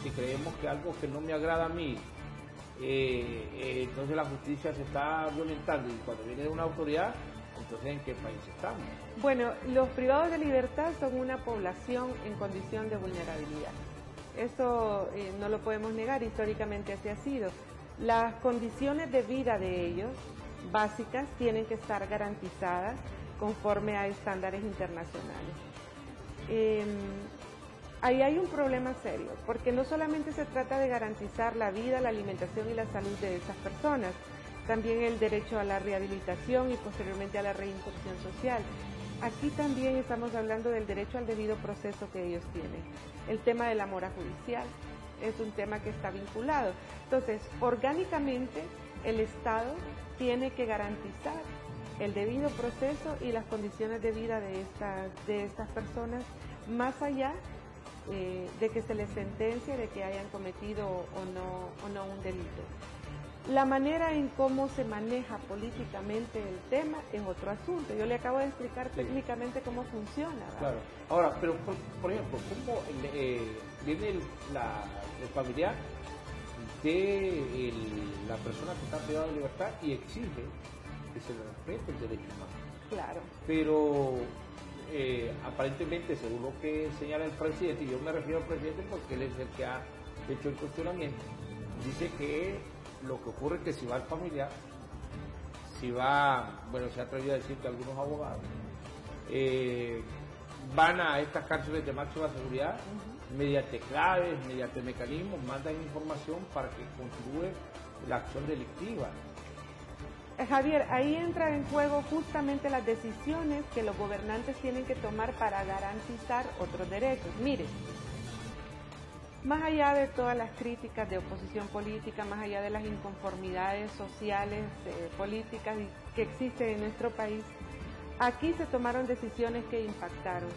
A: si creemos que algo que no me agrada a mí, entonces la justicia se está violentando y cuando viene de una autoridad, entonces ¿en qué país estamos?
B: Bueno, los privados de libertad son una población en condición de vulnerabilidad. Eso no lo podemos negar, históricamente así ha sido. Las condiciones de vida de ellos, básicas, tienen que estar garantizadas conforme a estándares internacionales. Ahí hay un problema serio, porque no solamente se trata de garantizar la vida, la alimentación y la salud de esas personas, también el derecho a la rehabilitación y posteriormente a la reinserción social. Aquí también estamos hablando del derecho al debido proceso que ellos tienen. El tema de la mora judicial es un tema que está vinculado. Entonces, orgánicamente, el Estado tiene que garantizar el debido proceso y las condiciones de vida de estas personas, más allá de que se les sentencie de que hayan cometido o no un delito. La manera en cómo se maneja políticamente el tema es otro asunto. Yo le acabo de explicar técnicamente cómo funciona, ¿verdad?
A: Claro. Ahora, pero por ejemplo, ¿cómo viene el familiar de la persona que está privada de libertad y exige que se le respete el derecho humano?
B: Claro.
A: Pero aparentemente, según lo que señala el presidente, y yo me refiero al presidente porque él es el que ha hecho el cuestionamiento, dice que lo que ocurre es que si va el familiar, si va, bueno, se ha atrevido a decir que algunos abogados van a estas cárceles de máxima seguridad mediante claves, mediante mecanismos, mandan información para que continúe la acción delictiva.
B: Javier, ahí entra en juego justamente las decisiones que los gobernantes tienen que tomar para garantizar otros derechos. Mire, más allá de todas las críticas de oposición política, más allá de las inconformidades sociales, políticas que existen en nuestro país, aquí se tomaron decisiones que impactaron.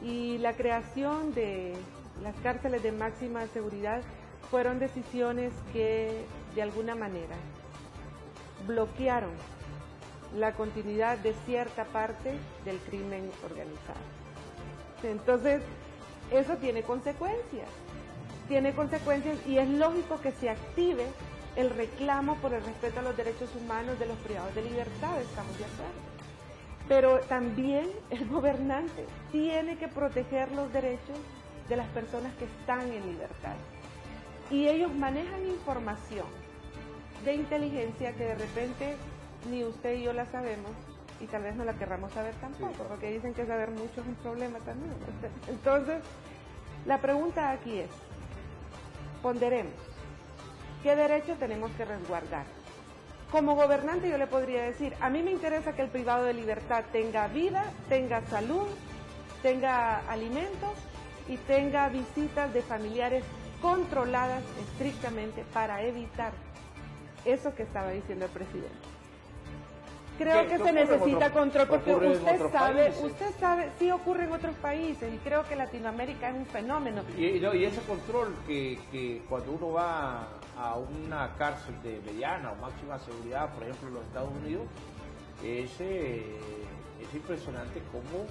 B: Y la creación de las cárceles de máxima seguridad fueron decisiones que, de alguna manera, bloquearon la continuidad de cierta parte del crimen organizado. Entonces, eso tiene consecuencias y es lógico que se active el reclamo por el respeto a los derechos humanos de los privados de libertad, estamos de acuerdo. Pero también el gobernante tiene que proteger los derechos de las personas que están en libertad. Y ellos manejan información de inteligencia que de repente ni usted y yo la sabemos, y tal vez no la querramos saber tampoco, porque dicen que saber mucho es un problema también. Entonces, la pregunta aquí es, ponderemos, ¿qué derechos tenemos que resguardar? Como gobernante yo le podría decir, a mí me interesa que el privado de libertad tenga vida, tenga salud, tenga alimentos y tenga visitas de familiares controladas estrictamente para evitar eso que estaba diciendo el presidente. Creo que se necesita control, porque usted sabe, sí ocurre en otros países, y creo que Latinoamérica es un fenómeno.
A: Y ese control que cuando uno va a una cárcel de mediana o máxima seguridad, por ejemplo en los Estados Unidos, es impresionante cómo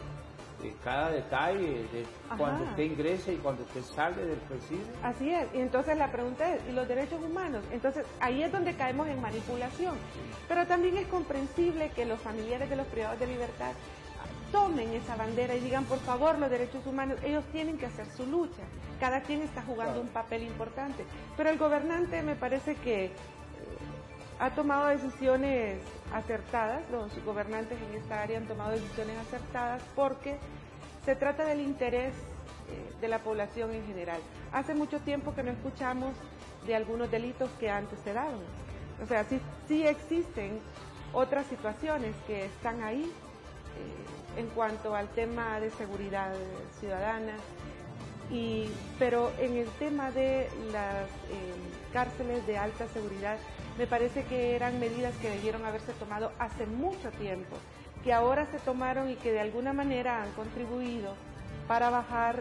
A: cada detalle de cuando usted ingresa y cuando usted sale del presidio.
B: Así es, y entonces la pregunta es, ¿y los derechos humanos? Entonces ahí es donde caemos en manipulación, pero también es comprensible que los familiares de los privados de libertad tomen esa bandera y digan, por favor, los derechos humanos, ellos tienen que hacer su lucha, cada quien está jugando un papel importante, pero el gobernante me parece que ha tomado decisiones acertadas, los gobernantes en esta área han tomado decisiones acertadas porque se trata del interés de la población en general. Hace mucho tiempo que no escuchamos de algunos delitos que antes se daban. O sea, sí existen otras situaciones que están ahí en cuanto al tema de seguridad ciudadana, pero en el tema de las cárceles de alta seguridad, me parece que eran medidas que debieron haberse tomado hace mucho tiempo, que ahora se tomaron y que de alguna manera han contribuido para bajar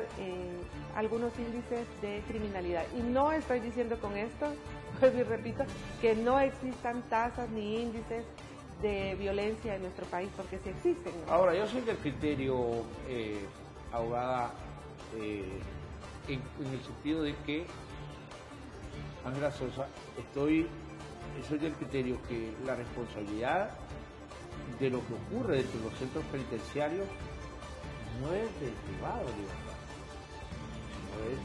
B: algunos índices de criminalidad. Y no estoy diciendo con esto, pues y repito, que no existan tasas ni índices de violencia en nuestro país, porque sí existen, ¿no?
A: Ahora, yo soy del criterio, abogada, en el sentido de que, Ángela Sosa, soy del criterio que la responsabilidad de lo que ocurre dentro de los centros penitenciarios no es del privado de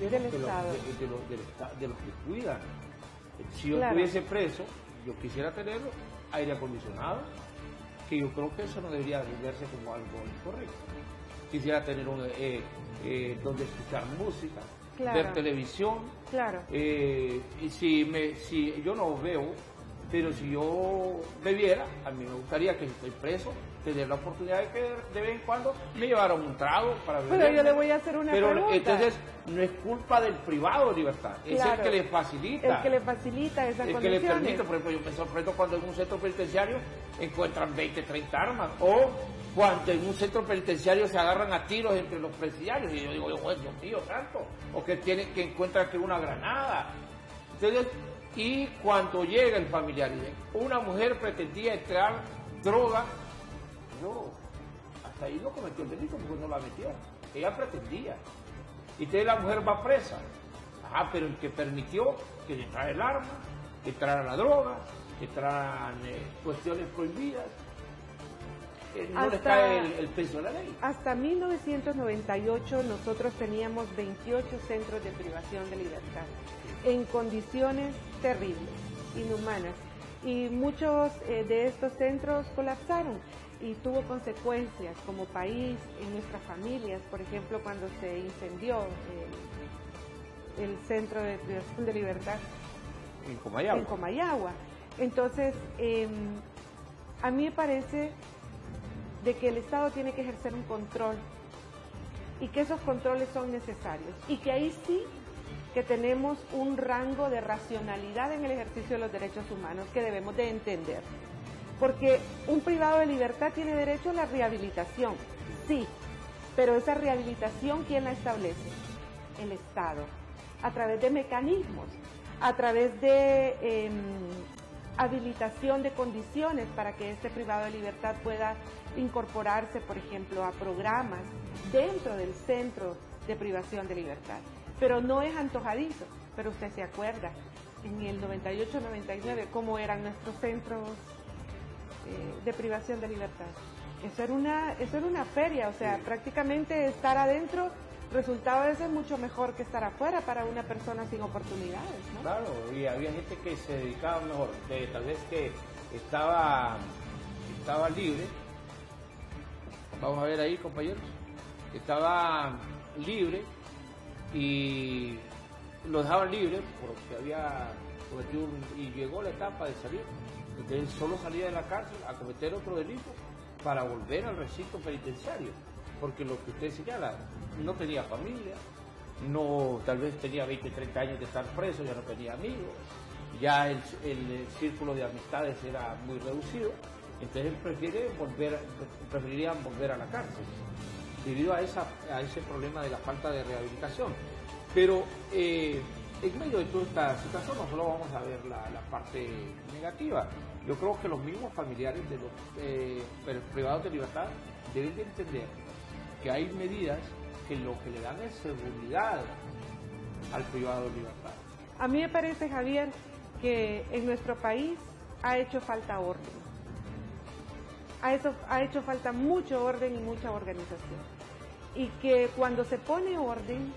A: libertad, sino es de los que cuidan. Si yo estuviese preso, yo quisiera tener aire acondicionado, que yo creo que eso no debería verse como algo incorrecto. Quisiera tener donde escuchar música, ver televisión. Y si yo no veo, pero si yo bebiera, a mí me gustaría que si estoy preso, tener la oportunidad de que de vez en cuando me llevaran un trago para beber.
B: Pero yo le voy a hacer una pregunta.
A: Entonces, no es culpa del privado de libertad, es el que le facilita.
B: El que le facilita esas condiciones.
A: El que le permite, por ejemplo, yo me sorprendo cuando en un centro penitenciario encuentran 20, 30 armas, o cuando en un centro penitenciario se agarran a tiros entre los presidiarios, y yo digo, Dios mío santo, o que encuentran que una granada. Entonces, Y cuando llega el familiar y dice, una mujer pretendía entrar droga, no, hasta ahí no cometió el delito porque no la metió, ella pretendía. Y entonces la mujer va presa. Ajá, pero el que permitió que entrara el arma, que entrara la droga, que entraran cuestiones prohibidas, no le cae el peso de la ley.
B: Hasta 1998 nosotros teníamos 28 centros de privación de libertad en condiciones terribles, inhumanas, y muchos de estos centros colapsaron y tuvo consecuencias como país, en nuestras familias. Por ejemplo, cuando se incendió el centro de privación de libertad en Comayagua. Entonces, a mí me parece de que el Estado tiene que ejercer un control y que esos controles son necesarios y que ahí sí que tenemos un rango de racionalidad en el ejercicio de los derechos humanos que debemos de entender. Porque un privado de libertad tiene derecho a la rehabilitación, sí, pero esa rehabilitación, ¿quién la establece? El Estado, a través de mecanismos, a través de habilitación de condiciones para que este privado de libertad pueda incorporarse, por ejemplo, a programas dentro del centro de privación de libertad. Pero no es antojadizo, pero usted se acuerda, en el 98-99, cómo eran nuestros centros de privación de libertad. Eso era una feria, o sea, sí. Prácticamente estar adentro resultaba de ser mucho mejor que estar afuera para una persona sin oportunidades, ¿no? Claro,
A: y había gente que se dedicaba mejor, tal vez que estaba libre. Vamos a ver ahí, compañeros, estaba libre y lo dejaban libre porque había cometido y llegó la etapa de salir. Entonces solo salía de la cárcel a cometer otro delito para volver al recinto penitenciario, porque lo que usted señala, no tenía familia, no, tal vez tenía 20, 30 años de estar preso, ya no tenía amigos, ya el círculo de amistades era muy reducido, entonces preferirían volver a la cárcel, debido a ese problema de la falta de rehabilitación. Pero en medio de toda esta situación no solo vamos a ver la parte negativa. Yo creo que los mismos familiares de los privados de libertad deben de entender que hay medidas que lo que le dan es seguridad al privado de libertad.
B: A mí me parece, Javier, que en nuestro país ha hecho falta orden. Ha hecho falta mucho orden y mucha organización. Y que cuando se pone orden,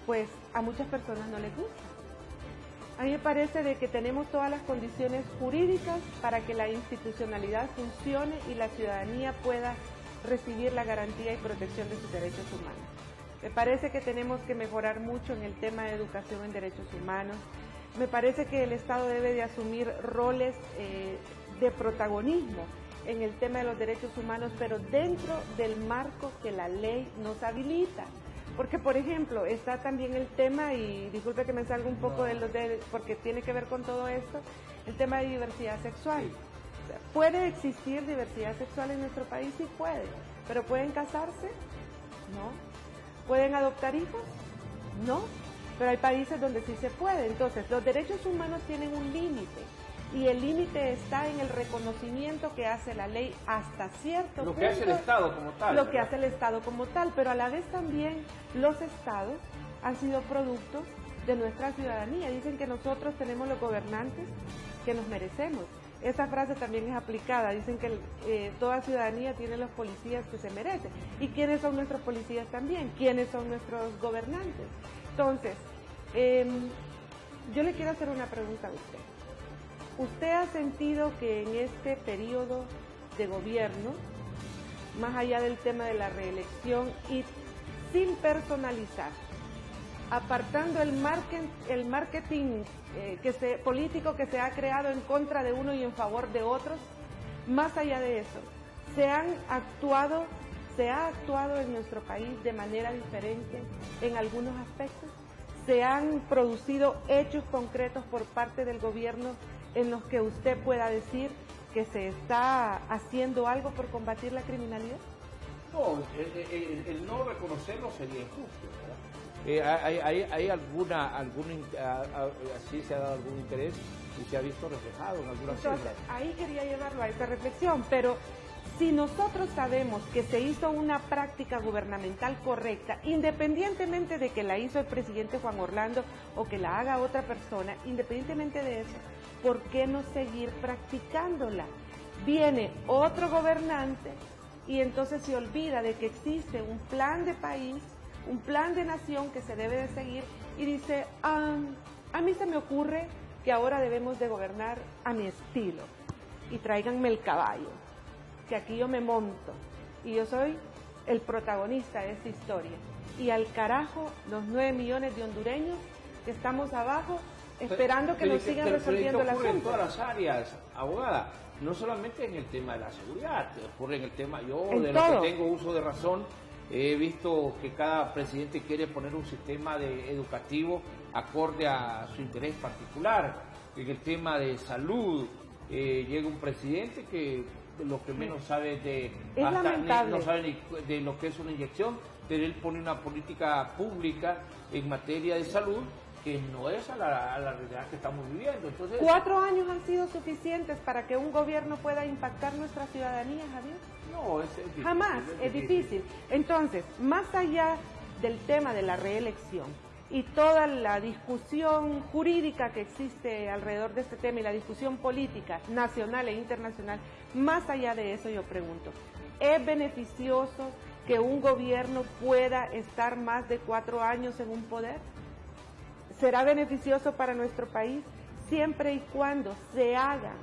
B: pues a muchas personas no les gusta. A mí me parece de que tenemos todas las condiciones jurídicas para que la institucionalidad funcione y la ciudadanía pueda recibir la garantía y protección de sus derechos humanos. Me parece que tenemos que mejorar mucho en el tema de educación en derechos humanos. Me parece que el Estado debe de asumir roles de protagonismo en el tema de los derechos humanos, pero dentro del marco que la ley nos habilita. Porque, por ejemplo, está también el tema, y disculpe que me salga un poco porque tiene que ver con todo esto, el tema de diversidad sexual. O sea, ¿puede existir diversidad sexual en nuestro país? Sí puede. ¿Pero pueden casarse? No. ¿Pueden adoptar hijos? No. Pero hay países donde sí se puede. Entonces, los derechos humanos tienen un límite. Y el límite está en el reconocimiento que hace la ley hasta cierto punto.
A: Lo que hace el Estado como tal.
B: Lo que hace el Estado como tal, pero a la vez también los Estados han sido productos de nuestra ciudadanía. Dicen que nosotros tenemos los gobernantes que nos merecemos. Esa frase también es aplicada. Dicen que toda ciudadanía tiene los policías que se merecen. ¿Y quiénes son nuestros policías también? ¿Quiénes son nuestros gobernantes? Entonces, yo le quiero hacer una pregunta a usted. ¿Usted ha sentido que en este periodo de gobierno, más allá del tema de la reelección y sin personalizar, apartando el marketing político que se ha creado en contra de uno y en favor de otros, más allá de eso, se ha actuado en nuestro país de manera diferente en algunos aspectos? ¿Se han producido hechos concretos por parte del gobierno en los que usted pueda decir que se está haciendo algo por combatir la criminalidad?
A: No, el no reconocerlo sería injusto, ¿verdad? ¿Hay así se ha dado algún interés y se ha visto reflejado en algunas cifras?
B: Entonces, ahí quería llevarlo a esta reflexión, pero si nosotros sabemos que se hizo una práctica gubernamental correcta, independientemente de que la hizo el presidente Juan Orlando o que la haga otra persona, independientemente de eso, ¿por qué no seguir practicándola? Viene otro gobernante y entonces se olvida de que existe un plan de país, un plan de nación que se debe de seguir y dice, a mí se me ocurre que ahora debemos de gobernar a mi estilo y tráiganme el caballo, que aquí yo me monto y yo soy el protagonista de esta historia. Y al carajo los 9 millones de hondureños que estamos abajo esperando que nos sigan resolviendo el asunto.
A: En todas las áreas, abogada, no solamente en el tema de la seguridad, ocurre en el tema, yo de lo que tengo uso de razón, he visto que cada presidente quiere poner un sistema educativo acorde a su interés particular. En el tema de salud, llega un presidente que lo que menos sabe no sabe ni de lo que es una inyección, pero él pone una política pública en materia de salud que no es a la realidad que estamos viviendo. Entonces,
B: 4 años han sido suficientes para que un gobierno pueda impactar nuestra ciudadanía, Javier.
A: No, es difícil.
B: Jamás, es difícil. Entonces, más allá del tema de la reelección y toda la discusión jurídica que existe alrededor de este tema y la discusión política nacional e internacional, más allá de eso yo pregunto, ¿es beneficioso que un gobierno pueda estar más de 4 años en un poder? ¿Será beneficioso para nuestro país siempre y cuando se hagan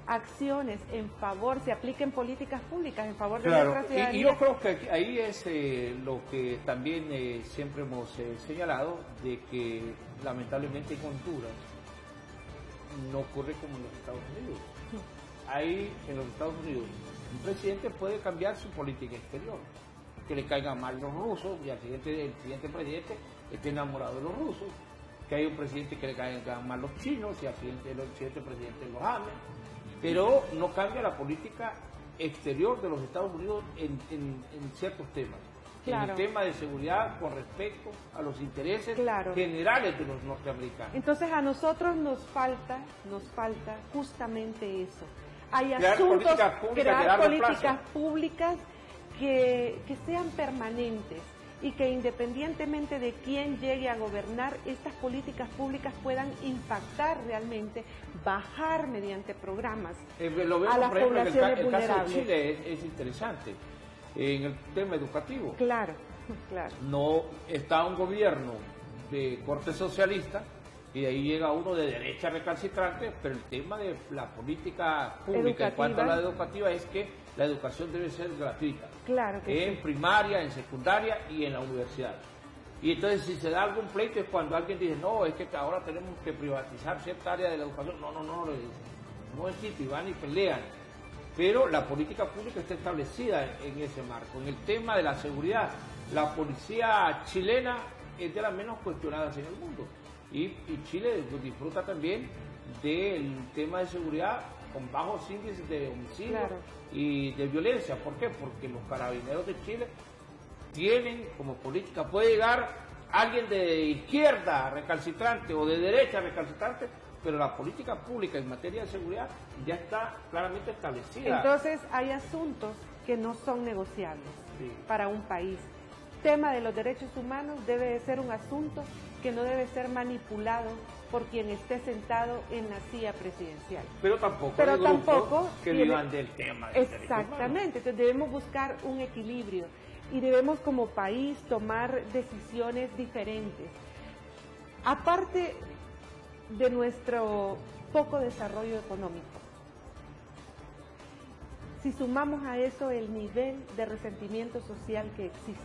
B: acciones en favor, se apliquen políticas públicas en favor de nuestra ciudadanía?
A: Y yo creo que ahí es lo que también siempre hemos señalado, de que lamentablemente en Honduras no ocurre como en los Estados Unidos. Ahí en los Estados Unidos un presidente puede cambiar su política exterior, que le caigan mal los rusos y el siguiente presidente esté enamorado de los rusos, que hay un presidente que le caigan mal los chinos y el siguiente presidente los ame, pero no cambia la política exterior de los Estados Unidos en ciertos temas. Claro. En el tema de seguridad con respecto a los intereses generales de los norteamericanos.
B: Entonces a nosotros nos falta justamente eso. Hay
A: crear
B: asuntos,
A: crear
B: políticas públicas que sean permanentes y que independientemente de quién llegue a gobernar, estas políticas públicas puedan impactar realmente, bajar mediante programas a las poblaciones vulnerables.
A: El caso de Chile es interesante en el tema educativo.
B: Claro, claro.
A: No está un gobierno de corte socialista y de ahí llega uno de derecha recalcitrante, pero el tema de la política pública en cuanto a la educativa es que la educación debe ser gratuita.
B: Claro que
A: en primaria, en secundaria y en la universidad. Y entonces si se da algún pleito es cuando alguien dice, no, es que ahora tenemos que privatizar cierta área de la educación. No, le dicen. No existe, y van y pelean. Pero la política pública está establecida en ese marco. En el tema de la seguridad, la policía chilena es de las menos cuestionadas en el mundo. Y Chile disfruta también del tema de seguridad con bajos índices de homicidio y de violencia. ¿Por qué? Porque los carabineros de Chile tienen como política, puede llegar alguien de izquierda recalcitrante o de derecha recalcitrante, pero la política pública en materia de seguridad ya está claramente establecida.
B: Entonces hay asuntos que no son negociables para un país. Tema de los derechos humanos debe de ser un asunto que no debe ser manipulado por quien esté sentado en la silla presidencial.
A: Pero tampoco que vivan del tema.
B: Exactamente, entonces debemos buscar un equilibrio y debemos como país tomar decisiones diferentes. Aparte de nuestro poco desarrollo económico, si sumamos a eso el nivel de resentimiento social que existe,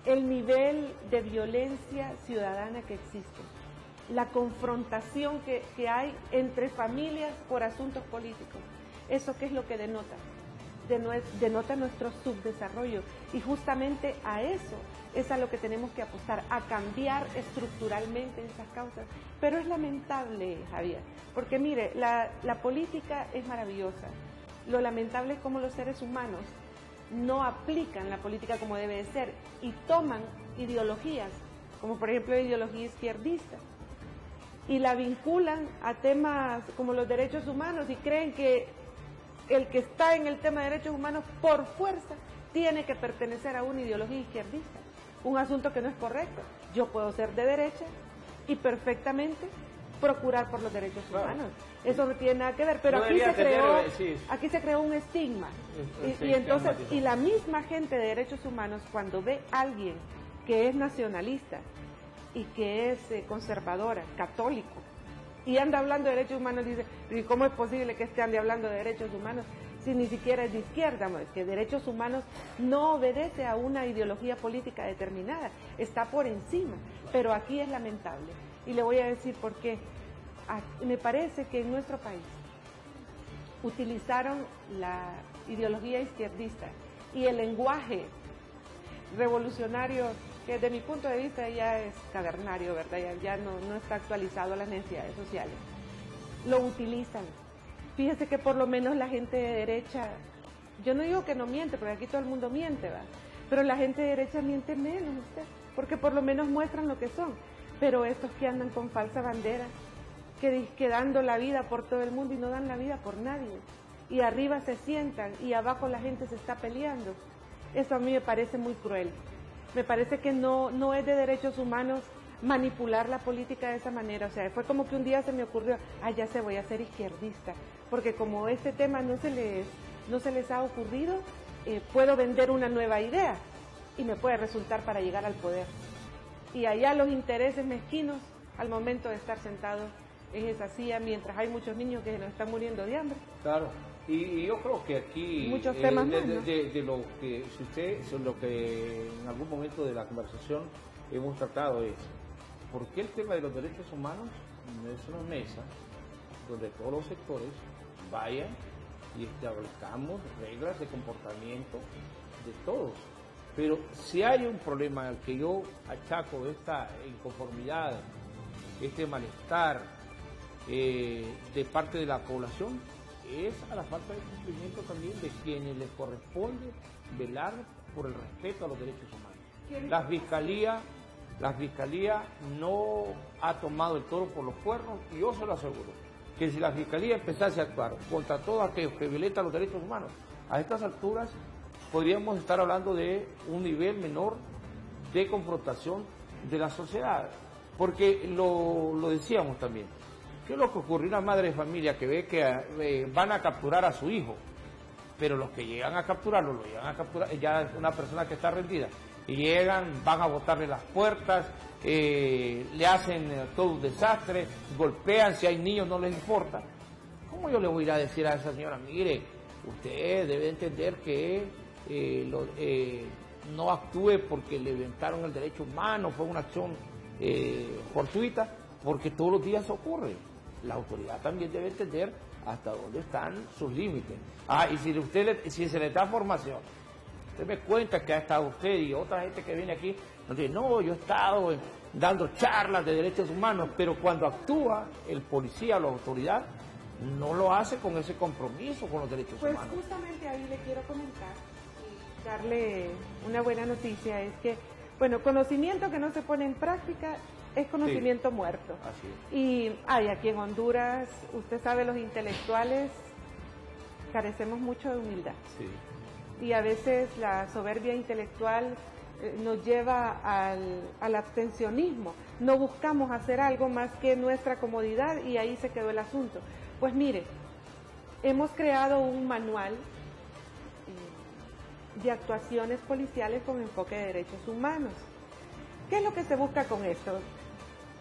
B: el nivel de violencia ciudadana que existe, la confrontación que hay entre familias por asuntos políticos, ¿eso qué es lo que denota? Denota nuestro subdesarrollo, y justamente a eso es a lo que tenemos que apostar, a cambiar estructuralmente esas causas. Pero es lamentable, Javier, porque mire, la política es maravillosa. Lo lamentable es cómo los seres humanos no aplican la política como debe de ser y toman ideologías como por ejemplo la ideología izquierdista, y la vinculan a temas como los derechos humanos y creen que el que está en el tema de derechos humanos por fuerza tiene que pertenecer a una ideología izquierdista, un asunto que no es correcto. Yo puedo ser de derecha y perfectamente procurar por los derechos humanos. Eso no tiene nada que ver, pero aquí se creó un estigma. Y entonces, y la misma gente de derechos humanos, cuando ve a alguien que es nacionalista y que es conservadora, católico, y anda hablando de derechos humanos, dice, ¿y cómo es posible que ande hablando de derechos humanos si ni siquiera es de izquierda? Es que derechos humanos no obedece a una ideología política determinada, está por encima, pero aquí es lamentable. Y le voy a decir por qué. Me parece que en nuestro país utilizaron la ideología izquierdista y el lenguaje revolucionario, que desde mi punto de vista ya es cavernario, ¿verdad? Ya no está actualizado a las necesidades sociales. Lo utilizan. Fíjese que por lo menos la gente de derecha, yo no digo que no miente, porque aquí todo el mundo miente, ¿verdad? Pero la gente de derecha miente menos, usted, porque por lo menos muestran lo que son. Pero estos que andan con falsa bandera, que dando la vida por todo el mundo y no dan la vida por nadie, y arriba se sientan y abajo la gente se está peleando, eso a mí me parece muy cruel. Me parece que no es de derechos humanos manipular la política de esa manera. O sea, fue como que un día se me ocurrió, ya sé, voy a ser izquierdista, porque como este tema no se les ha ocurrido, puedo vender una nueva idea y me puede resultar para llegar al poder. Y allá los intereses mezquinos al momento de estar sentados en esa silla, mientras hay muchos niños que se nos están muriendo de hambre.
A: Claro, y yo creo que aquí
B: muchos temas más, ¿no?
A: de lo que lo que en algún momento de la conversación hemos tratado es ¿por qué el tema de los derechos humanos no es una mesa donde todos los sectores vayan y establezcamos reglas de comportamiento de todos? Pero si hay un problema al que yo achaco esta inconformidad, este malestar de parte de la población, es a la falta de cumplimiento también de quienes les corresponde velar por el respeto a los derechos humanos. La Fiscalía no ha tomado el toro por los cuernos, y yo se lo aseguro, que si la Fiscalía empezase a actuar contra todos aquellos que violentan los derechos humanos, a estas alturas podríamos estar hablando de un nivel menor de confrontación de la sociedad. Porque lo decíamos también, ¿qué es lo que ocurre? Una madre de familia que ve que van a capturar a su hijo, pero los que llegan a capturarlo, lo llegan a capturar, ya es una persona que está rendida, y llegan, van a botarle las puertas, le hacen todo un desastre, golpean, si hay niños no les importa. ¿Cómo yo le voy a ir a decir a esa señora, mire, usted debe entender que no actúe porque le violentaron el derecho humano, fue una acción fortuita, porque todos los días ocurre? La autoridad también debe entender hasta dónde están sus límites. Y si se le da formación, usted me cuenta que ha estado usted y otra gente que viene aquí, nos dice, no, yo he estado dando charlas de derechos humanos, pero cuando actúa el policía o la autoridad, no lo hace con ese compromiso con los derechos humanos.
B: Pues justamente ahí le quiero comentar y darle una buena noticia, es que, bueno, conocimiento que no se pone en práctica es conocimiento muerto.
A: Así es.
B: Y aquí en Honduras, usted sabe, los intelectuales carecemos mucho de humildad.
A: Sí.
B: Y a veces la soberbia intelectual nos lleva al abstencionismo. No buscamos hacer algo más que nuestra comodidad y ahí se quedó el asunto. Pues mire, hemos creado un manual de actuaciones policiales con enfoque de derechos humanos. ¿Qué es lo que se busca con esto?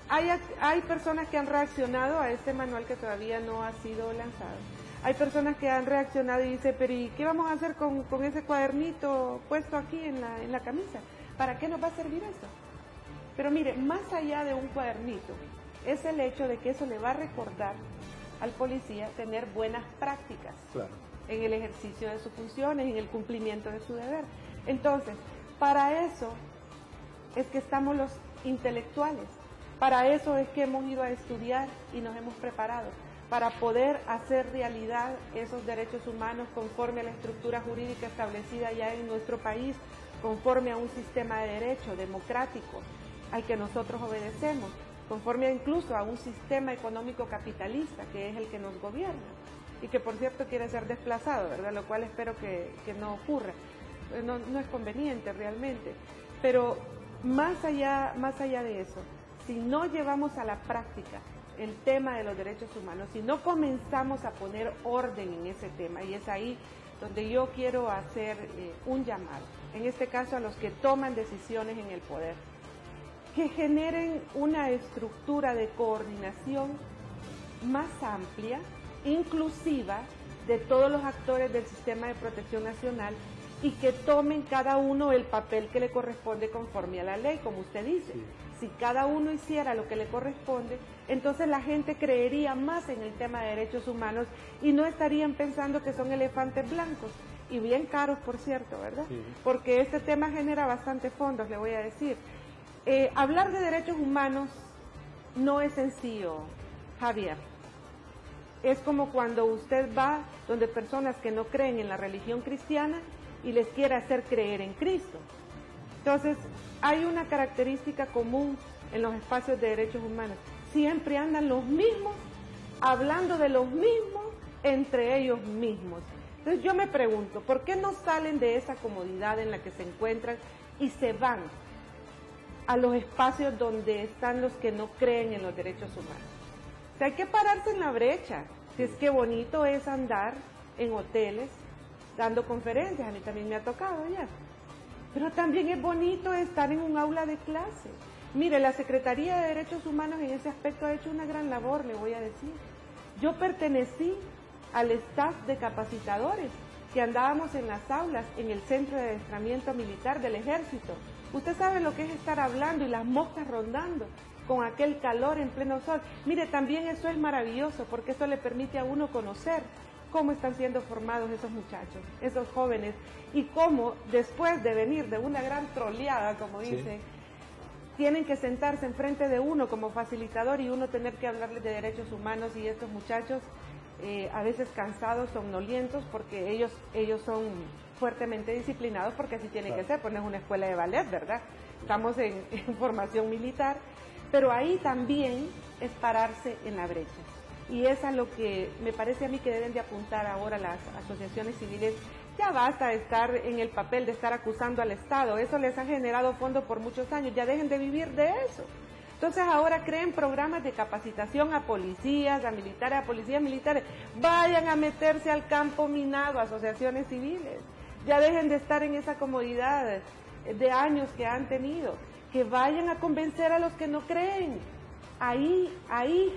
B: Hay personas que han reaccionado a este manual que todavía no ha sido lanzado. Hay personas que han reaccionado y dicen, pero ¿y qué vamos a hacer con ese cuadernito puesto aquí en la camisa? ¿Para qué nos va a servir eso? Pero mire, más allá de un cuadernito, es el hecho de que eso le va a recordar al policía tener buenas prácticas.
A: Claro.
B: En el ejercicio de sus funciones, en el cumplimiento de su deber. Entonces, para eso es que estamos los intelectuales. Para eso es que hemos ido a estudiar y nos hemos preparado, para poder hacer realidad esos derechos humanos conforme a la estructura jurídica establecida ya en nuestro país, conforme a un sistema de derecho democrático, al que nosotros obedecemos, conforme incluso a un sistema económico capitalista que es el que nos gobierna y que por cierto quiere ser desplazado, ¿verdad? Lo cual espero que no ocurra. No es conveniente realmente, pero más allá de eso, si no llevamos a la práctica el tema de los derechos humanos, si no comenzamos a poner orden en ese tema, y es ahí donde yo quiero hacer un llamado, en este caso a los que toman decisiones en el poder, que generen una estructura de coordinación más amplia, inclusiva, de todos los actores del sistema de protección nacional, y que tomen cada uno el papel que le corresponde conforme a la ley, como usted dice. Sí. Si cada uno hiciera lo que le corresponde, entonces la gente creería más en el tema de derechos humanos y no estarían pensando que son elefantes blancos, y bien caros, por cierto, ¿verdad? Sí. Porque este tema genera bastantes fondos, le voy a decir. Hablar de derechos humanos no es sencillo, Javier. Es como cuando usted va donde personas que no creen en la religión cristiana y les quiere hacer creer en Cristo. Entonces, hay una característica común en los espacios de derechos humanos. Siempre andan los mismos, hablando de los mismos, entre ellos mismos. Entonces yo me pregunto, ¿por qué no salen de esa comodidad en la que se encuentran y se van a los espacios donde están los que no creen en los derechos humanos? O sea, hay que pararse en la brecha. Si es que bonito es andar en hoteles dando conferencias, a mí también me ha tocado ya. Pero también es bonito estar en un aula de clase. Mire, la Secretaría de Derechos Humanos en ese aspecto ha hecho una gran labor, le voy a decir. Yo pertenecí al staff de capacitadores que andábamos en las aulas, en el Centro de Adiestramiento Militar del Ejército. Usted sabe lo que es estar hablando y las moscas rondando con aquel calor en pleno sol. Mire, también eso es maravilloso porque eso le permite a uno conocer cómo están siendo formados esos muchachos, esos jóvenes, y cómo después de venir de una gran troleada, como dicen, tienen que sentarse enfrente de uno como facilitador y uno tener que hablarles de derechos humanos, y estos muchachos a veces cansados, somnolientos, porque ellos son fuertemente disciplinados, porque así tiene que ser, pues no es una escuela de ballet, ¿verdad? Estamos en formación militar, pero ahí también es pararse en la brecha. Y es a lo que me parece a mí que deben de apuntar ahora las asociaciones civiles. Ya basta de estar en el papel, de estar acusando al Estado, eso les ha generado fondos por muchos años, ya dejen de vivir de eso. Entonces ahora creen programas de capacitación a policías, a militares, a policías militares, vayan a meterse al campo minado, asociaciones civiles, ya dejen de estar en esa comodidad de años que han tenido, que vayan a convencer a los que no creen. Ahí,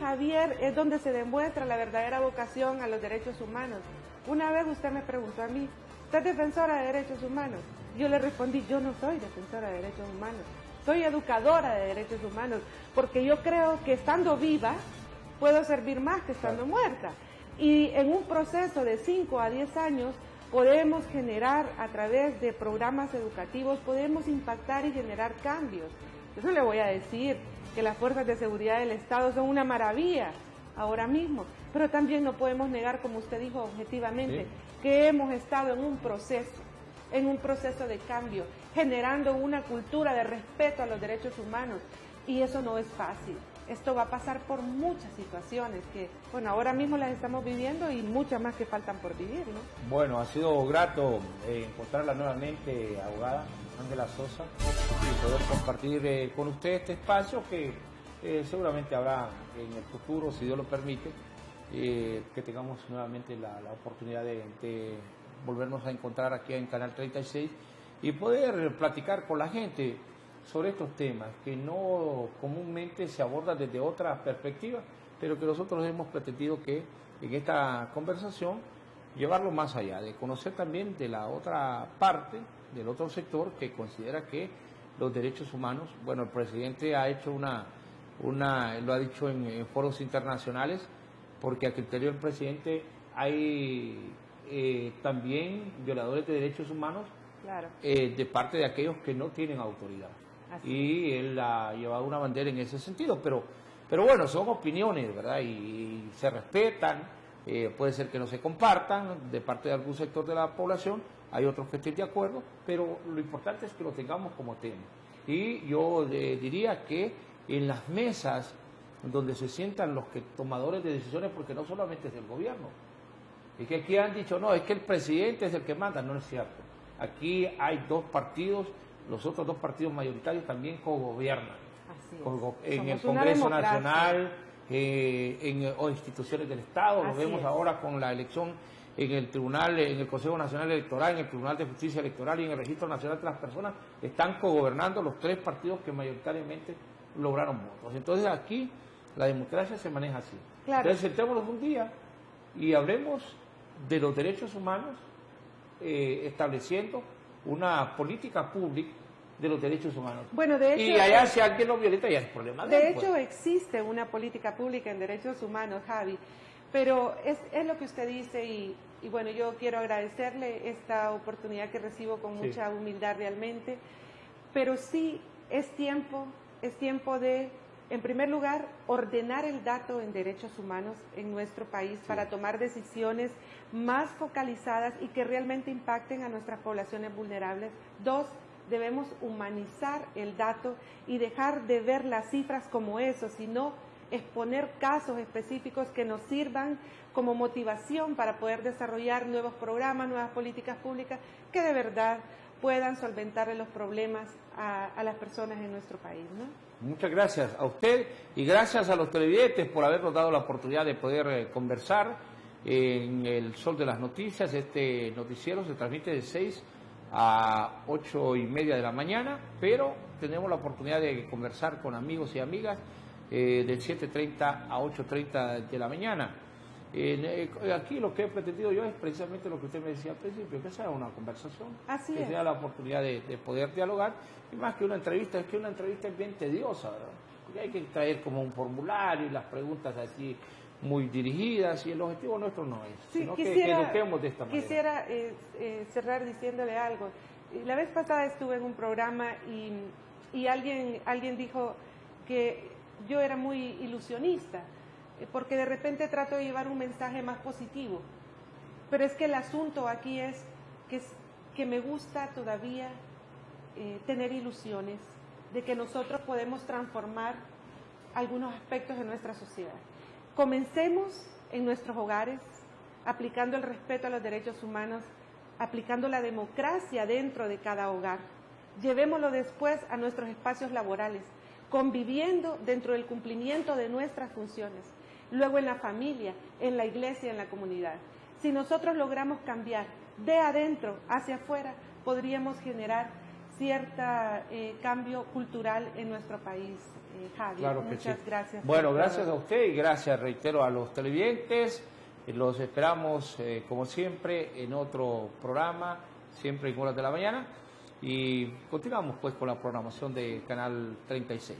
B: Javier, es donde se demuestra la verdadera vocación a los derechos humanos. Una vez usted me preguntó a mí, ¿usted es defensora de derechos humanos? Yo le respondí, yo no soy defensora de derechos humanos, soy educadora de derechos humanos, porque yo creo que estando viva puedo servir más que estando muerta. Y en un proceso de 5 a 10 años podemos generar, a través de programas educativos, podemos impactar y generar cambios. Eso le voy a decir, que las fuerzas de seguridad del Estado son una maravilla ahora mismo, pero también no podemos negar, como usted dijo objetivamente, que hemos estado en un proceso de cambio, generando una cultura de respeto a los derechos humanos, y eso no es fácil. Esto va a pasar por muchas situaciones que, bueno, ahora mismo las estamos viviendo y muchas más que faltan por vivir, ¿no?
A: Bueno, ha sido grato encontrarla nuevamente, abogada Ángela Sosa, y poder compartir con usted este espacio que seguramente habrá en el futuro, si Dios lo permite, que tengamos nuevamente la oportunidad de volvernos a encontrar aquí en Canal 36 y poder platicar con la gente sobre estos temas que no comúnmente se abordan desde otra perspectiva, pero que nosotros hemos pretendido que en esta conversación llevarlo más allá, de conocer también de la otra parte, del otro sector que considera que los derechos humanos, bueno, el presidente ha hecho lo ha dicho en foros internacionales, porque a criterio del presidente hay también violadores de derechos humanos, claro, de parte de aquellos que no tienen autoridad. Así. Y él ha llevado una bandera en ese sentido, pero bueno, son opiniones, ¿verdad? Y se respetan, puede ser que no se compartan de parte de algún sector de la población, hay otros que estén de acuerdo, pero lo importante es que lo tengamos como tema. Y yo diría que en las mesas donde se sientan los tomadores de decisiones, porque no solamente es el gobierno, es que aquí han dicho, no, es que el presidente es el que manda, no es cierto. Aquí hay dos partidos, los otros dos partidos mayoritarios también cogobiernan. En el Congreso Nacional, o instituciones del Estado, lo vemos ahora con la elección en el Tribunal, en el Consejo Nacional Electoral, en el Tribunal de Justicia Electoral y en el Registro Nacional de las Personas, están cogobernando los tres partidos que mayoritariamente lograron votos. Entonces aquí la democracia se maneja así. Claro. Entonces sentémonos un día y hablemos de los derechos humanos, estableciendo una política pública de los derechos humanos.
B: Bueno, de hecho,
A: y allá si alguien lo violenta ya es problema de él.
B: De hecho existe una política pública en derechos humanos, Javi, pero es lo que usted dice y bueno, yo quiero agradecerle esta oportunidad que recibo con mucha humildad realmente, pero sí es tiempo de, en primer lugar, ordenar el dato en derechos humanos en nuestro país para tomar decisiones más focalizadas y que realmente impacten a nuestras poblaciones vulnerables. Dos, debemos humanizar el dato y dejar de ver las cifras como eso, sino exponer casos específicos que nos sirvan como motivación para poder desarrollar nuevos programas, nuevas políticas públicas que de verdad puedan solventar los problemas a las personas en nuestro país, ¿no?
A: Muchas gracias a usted y gracias a los televidentes por habernos dado la oportunidad de poder conversar en el Sol de las Noticias. Este noticiero se transmite de 6 a 8:30 de la mañana, pero tenemos la oportunidad de conversar con amigos y amigas de 7:30 a 8:30 de la mañana. Aquí lo que he pretendido yo es precisamente lo que usted me decía al principio, que sea una conversación, que sea la oportunidad de poder dialogar, y más que una entrevista, es que una entrevista es bien tediosa, ¿verdad? Porque hay que traer como un formulario y las preguntas así muy dirigidas, y el objetivo nuestro no es, sino que eduquemos de esta manera.
B: Quisiera cerrar diciéndole algo. La vez pasada estuve en un programa y alguien dijo que yo era muy ilusionista, porque de repente trato de llevar un mensaje más positivo, pero es que el asunto aquí es que me gusta todavía tener ilusiones de que nosotros podemos transformar algunos aspectos de nuestra sociedad. Comencemos en nuestros hogares, aplicando el respeto a los derechos humanos, aplicando la democracia dentro de cada hogar. Llevémoslo después a nuestros espacios laborales, conviviendo dentro del cumplimiento de nuestras funciones. Luego en la familia, en la iglesia, en la comunidad. Si nosotros logramos cambiar de adentro hacia afuera, podríamos generar cierto cambio cultural en nuestro país. Javi,
A: claro que
B: muchas gracias.
A: Bueno, gracias a usted y gracias, reitero, a los televidentes. Los esperamos, como siempre, en otro programa, siempre en horas de la mañana. Y continuamos pues con la programación de Canal 36.